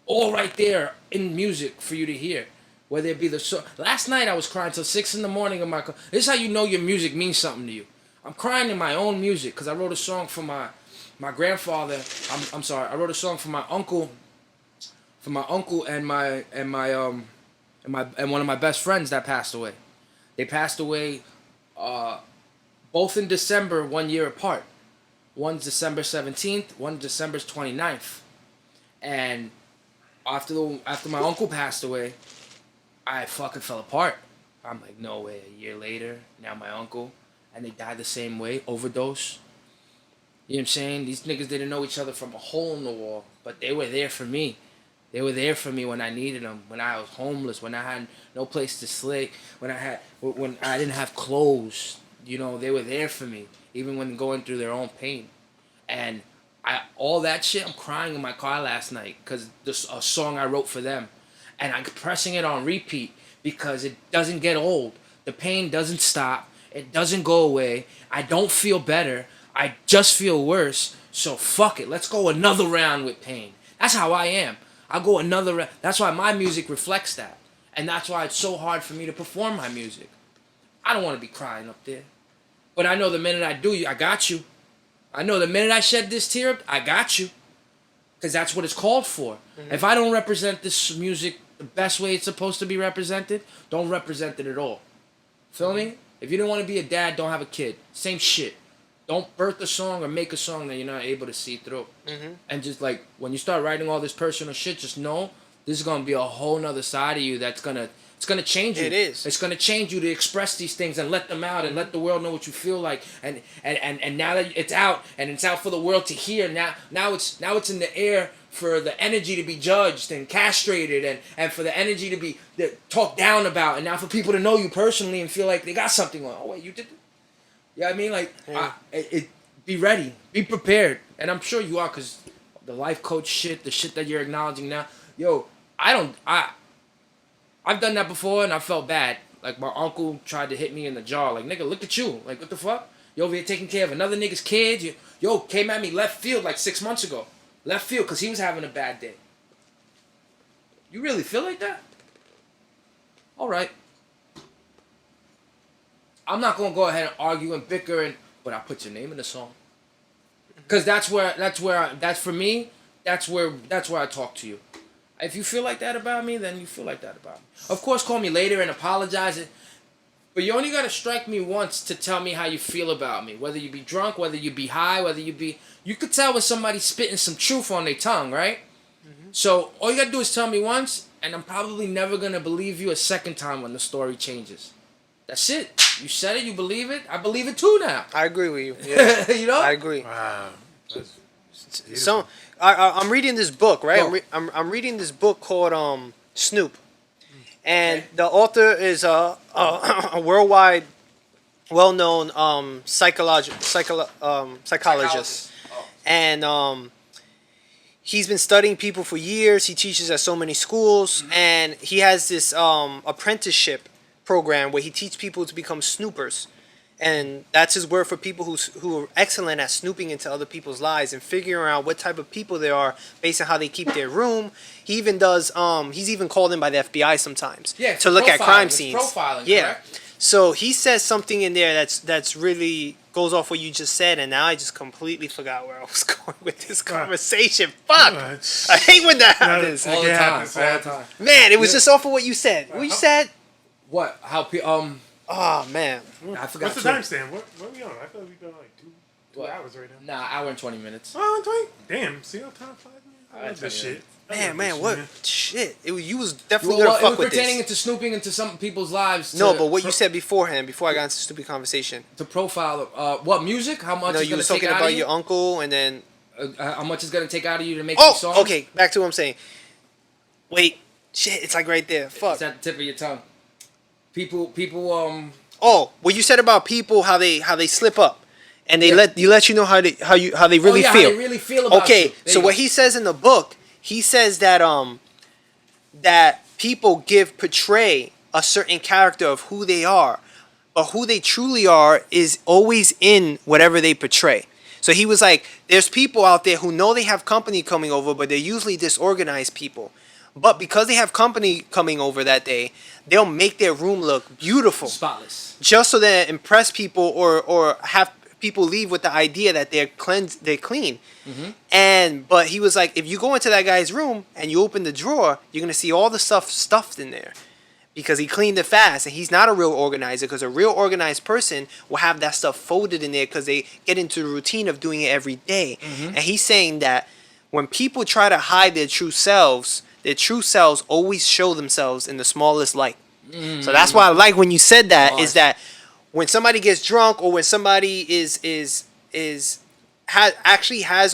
all right there in music for you to hear. Whether it be the song. Last night I was crying till 6 in the morning in my car. This is how you know your music means something to you. I'm crying in my own music because I wrote a song for my grandfather. I'm sorry. I wrote a song for my uncle. For my uncle and one of my best friends that passed away. They passed away both in December, 1 year apart. One's December 17th, one's December 29th. And after my uncle passed away, I fucking fell apart. I'm like, no way. A year later, now my uncle, and they died the same way, overdose. You know what I'm saying? These niggas didn't know each other from a hole in the wall, but they were there for me. They were there for me when I needed them, when I was homeless, when I had no place to sleep, when I didn't have clothes. You know, they were there for me, even when going through their own pain. And all that shit, I'm crying in my car last night because a song I wrote for them. And I'm pressing it on repeat because it doesn't get old. The pain doesn't stop. It doesn't go away. I don't feel better. I just feel worse. So fuck it. Let's go another round with pain. That's how I am. I go another round. That's why my music reflects that. And that's why it's so hard for me to perform my music. I don't want to be crying up there. But I know the minute I do, I got you. I know the minute I shed this tear, I got you. Because that's what it's called for. Mm-hmm. If I don't represent this music the best way it's supposed to be represented, don't represent it at all. Feel me? If you don't want to be a dad, don't have a kid. Same shit. Don't birth a song or make a song that you're not able to see through. Mm-hmm. And just like, when you start writing all this personal shit, just know this is going to be a whole nother side of you that's going to... It's going to change you. It is. It's going to change you to express these things and let them out and let the world know what you feel like. And now that it's out and it's out for the world to hear, now it's in the air for the energy to be judged and castrated and for the energy to be talked down about, and now for people to know you personally and feel like they got something on. Oh, wait, you did that? You know what I mean? Like, yeah. Be ready. Be prepared. And I'm sure you are, because the life coach shit, the shit that you're acknowledging now. Yo, I've done that before and I felt bad. Like, my uncle tried to hit me in the jaw. Like, nigga, look at you. Like, what the fuck? You over here taking care of another nigga's kids. Yo, came at me left field like 6 months ago. Left field because he was having a bad day. You really feel like that? All right. I'm not going to go ahead and argue and bicker, but I put your name in the song. Because that's where I talk to you. If you feel like that about me, then you feel like that about me. Of course, call me later and apologize. But you only got to strike me once to tell me how you feel about me. Whether you be drunk, whether you be high, whether you be... You could tell when somebody's spitting some truth on their tongue, right? Mm-hmm. So all you got to do is tell me once, and I'm probably never going to believe you a second time when the story changes. That's it. You said it, you believe it. I believe it too now. I agree with you. Yeah. You know? I agree. Wow. So I'm reading this book, right? I'm reading this book called Snoop, and the author is a worldwide, well-known psychologist, and he's been studying people for years. He teaches at so many schools, and he has this apprenticeship program where he teaches people to become snoopers. And that's his word for people who are excellent at snooping into other people's lives and figuring out what type of people they are based on how they keep their room. He even does, he's even called in by the FBI sometimes to look at crime scenes. Profiling, yeah. Correct? So he says something in there that's really goes off what you just said, and now I just completely forgot where I was going with this conversation. Fuck! I hate when that happens. All the time. Man, it was just off of what you said. What you said? What? How... Oh, man. I forgot. What's the timestamp? What are we on? I thought we've done like two hours right now. Nah, hour and 20 minutes. Oh, 20? Damn, see how time flies, man? I love this shit. Man, what? Shit. You was definitely going to fuck with this. It was pertaining into snooping into some people's lives. No, but what you said beforehand, before I got into stupid conversation. To profile, what, music? How much is you going were to take out of you? talking about your uncle, and then... how much is going to take out of you to make these songs? Okay, back to what I'm saying. Wait, shit, it's like right there. Fuck. It's at the tip of your tongue. People, Oh, what you said about people, how they slip up, and they let you know how they really feel. How they really feel about you. Okay, so what he says in the book, he says that that people portray a certain character of who they are, but who they truly are is always in whatever they portray. So he was like, there's people out there who know they have company coming over, but they're usually disorganized people. But because they have company coming over that day, they'll make their room look beautiful. Spotless. Just so they impress people or have people leave with the idea that they're clean. Mm-hmm. But he was like, if you go into that guy's room and you open the drawer, you're going to see all the stuff stuffed in there. Because he cleaned it fast, and he's not a real organizer, because a real organized person will have that stuff folded in there because they get into the routine of doing it every day. Mm-hmm. And he's saying that when people try to hide their true selves always show themselves in the smallest light. Mm. So that's why I like when you said that, is that when somebody gets drunk or when somebody has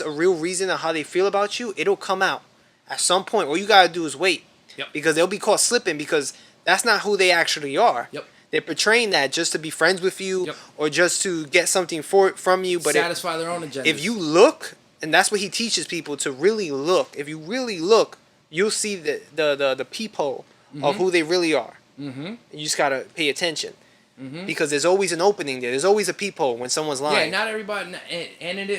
a real reason of how they feel about you, it'll come out at some point. All you gotta do is wait. Yep. Because they'll be caught slipping, because that's not who they actually are. Yep. They're portraying that just to be friends with you, yep, or just to get something from you. But satisfy their own agenda. If you look, and that's what he teaches people, to really look. If you really look, you'll see the peephole, mm-hmm, of who they really are. Mm-hmm. You just gotta pay attention, mm-hmm, because there's always an opening there. There's always a peephole when someone's lying. Yeah,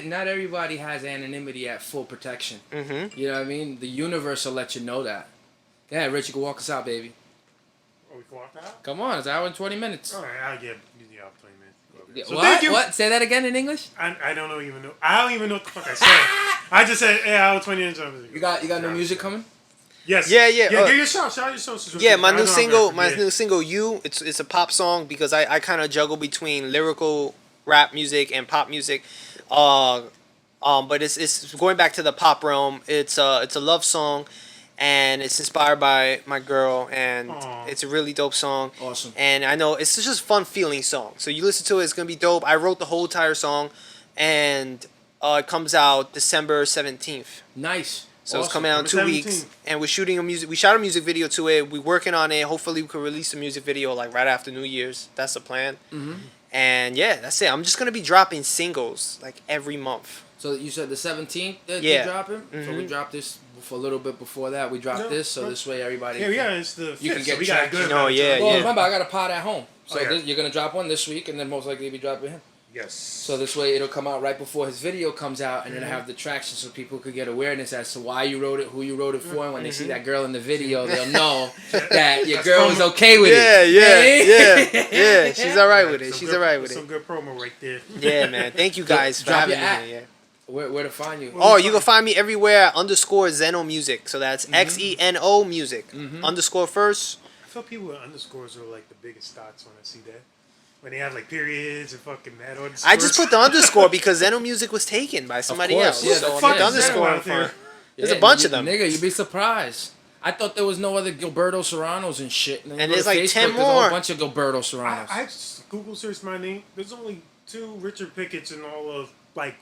not everybody has anonymity at full protection. Mm-hmm. You know what I mean? The universe will let you know that. Yeah, Rich, you can walk us out, baby. Oh, we can walk out? Come on, it's an hour and 20 minutes. All right, I'll get you off 20 minutes. that. So what? thank you. What? Say that again in English. I don't even know. I don't even know what the fuck I said. I just said, hey, I was 20 inches. You got new music coming? Yes. Yeah. Yeah, give your shout. Shout your socials. Yeah, my new single, You. It's a pop song because I kind of juggle between lyrical rap music and pop music. But it's going back to the pop realm. It's a love song, and it's inspired by my girl, and it's a really dope song. Awesome. And I know it's just a fun feeling song. So you listen to it, it's gonna be dope. I wrote the whole entire song, and it comes out December 17th. Nice. So awesome. it's coming out in 2 weeks, and we're shooting we shot a music video to it. We're working on it. Hopefully we can release a music video like right after New Year's. That's the plan. Mm-hmm. And yeah, that's it. I'm just gonna be dropping singles like every month. So you said the 17th that Yeah. you're dropping? So we Mhm. dropped this for a little bit before that. We dropped this, so this way everybody it's the 5th, you can get so we got a traction. good No, amount of yeah, time. Well, yeah. remember, I got a pod at home. So yeah. you're going to drop one this week, and then most likely you'll be dropping him. Yes. So this way it'll come out right before his video comes out, and it'll have the traction so people could get awareness as to why you wrote it, who you wrote it for, and when they see that girl in the video, they'll know that your girl was okay with it. Yeah. She's all right with it. She's all right with Some it. good promo right there. Yeah, man. Thank you guys for Drop having your me at. here. Yeah. Where to find you? Oh, you can find me everywhere _Xeno Music. So that's XENO Music. Underscore first. I feel people with underscores are like the biggest thoughts when I see that. When they have like periods and fucking mad underscores. I just put the underscore because Xeno Music was taken by somebody course, else. yeah, so the I fuck put the is underscore Xeno in out there? front. There's a bunch of them. Nigga, you'd be surprised. I thought there was no other Gilberto Serranos and shit. And, And you go there's to like Facebook, 10 There's a more. whole bunch of Gilberto Serranos. I just Google searched my name. There's only 2 Richard Picketts in all of like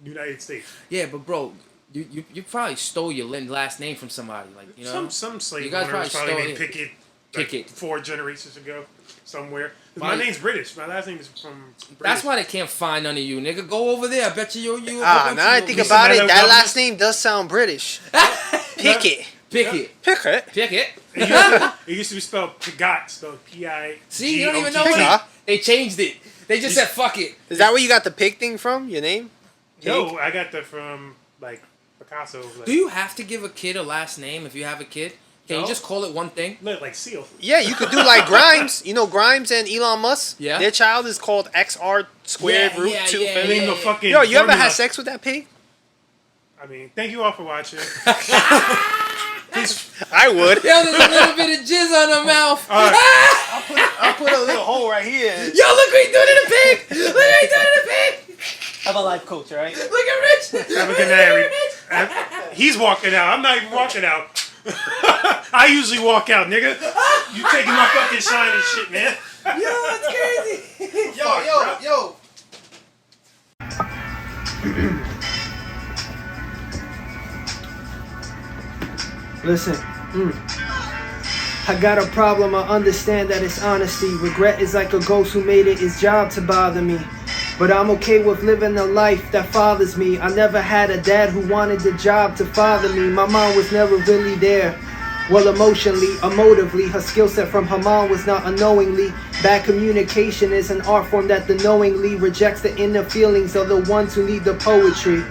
United States. Yeah, but bro, you probably stole your last name from somebody, like you know. Some slave You guys owner was probably probably stole named it. Pickett. Pickett. Like 4 generations ago, somewhere. 'Cause My- my name's British. My last name is from British. That's why they can't find none of you, nigga. Go over there. I bet you. Now I think Lisa about it, Meadows that Governor. last name does sound British. Pickett. Pick it. Pickett. Pick it. It used to be spelled Pigot, spelled P-I. See, you don't even know Pick what it. they changed it. They just said fuck it. Is that where you got the pig thing from? Your name? No, I got that from like Picasso. Like, Do you have to give a kid a last name if you have a kid? Can you No. just call it one thing? Look like Seal. Yeah, you could do like Grimes. You know Grimes and Elon Musk? Yeah. Their child is called XR squared Yeah, root yeah, 2. yeah, And then yeah. the fucking. Yo, you ever formula. had sex with that pig? I mean, thank you all for watching. I would. Yo, there's a little bit of jizz on her mouth. All right. I'll put a little hole right here. Yo, look what he doing to the pig. Look what he doing to the pig. I'm a life coach, right? Look at Rich. Have a good night. He's walking out. I'm not even walking out. I usually walk out, nigga. You taking my fucking shine and shit, man. Yo, that's crazy. Yo. Listen, I got a problem, I understand that it's honesty. Regret is like a ghost who made it his job to bother me. But I'm okay with living a life that fathers me. I never had a dad who wanted the job to father me. My mom was never really there. Well, emotionally, emotively, her skill set from her mom was not unknowingly. Bad communication is an art form that the knowingly rejects the inner feelings of the ones who need the poetry.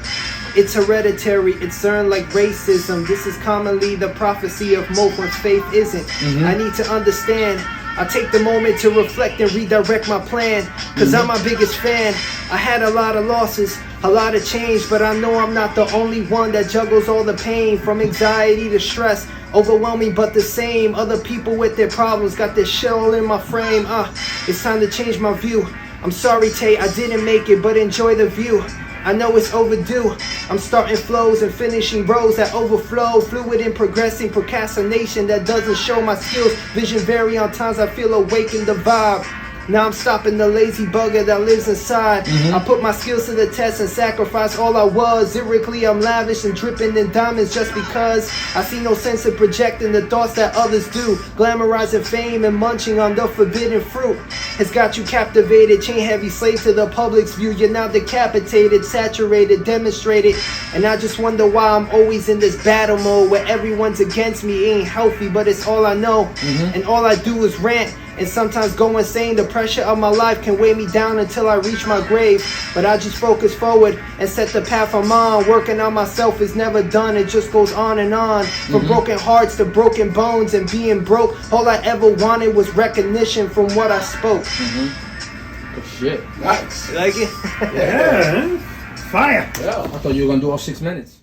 It's hereditary, it's earned like racism. This is commonly the prophecy of most one's faith isn't. I need to understand. I take the moment to reflect and redirect my plan, cause I'm my biggest fan. I had a lot of losses, a lot of change, but I know I'm not the only one that juggles all the pain, from anxiety to stress, overwhelming but the same. Other people with their problems got this shit all in my frame. It's time to change my view. I'm sorry, Tay, I didn't make it, but enjoy the view. I know it's overdue. I'm starting flows and finishing rows that overflow. Fluid in progressing, procrastination that doesn't show my skills. Vision vary on times I feel awake in the vibe. Now I'm stopping the lazy bugger that lives inside. I put my skills to the test and sacrifice all I was. Lyrically I'm lavish and dripping in diamonds just because I see no sense in projecting the thoughts that others do. Glamorizing fame and munching on the forbidden fruit has got you captivated. Chain heavy slave to the public's view. You're now decapitated, saturated, demonstrated. And I just wonder why I'm always in this battle mode where everyone's against me. It ain't healthy, but it's all I know. And all I do is rant and sometimes go insane. The pressure of my life can weigh me down until I reach my grave. But I just focus forward and set the path I'm on. Working on myself is never done, it just goes on and on. From broken hearts to broken bones and being broke, all I ever wanted was recognition from what I spoke. Oh, shit. Nice. You like it? Yeah. Fire. Yeah. I thought you were gonna do all 6 minutes.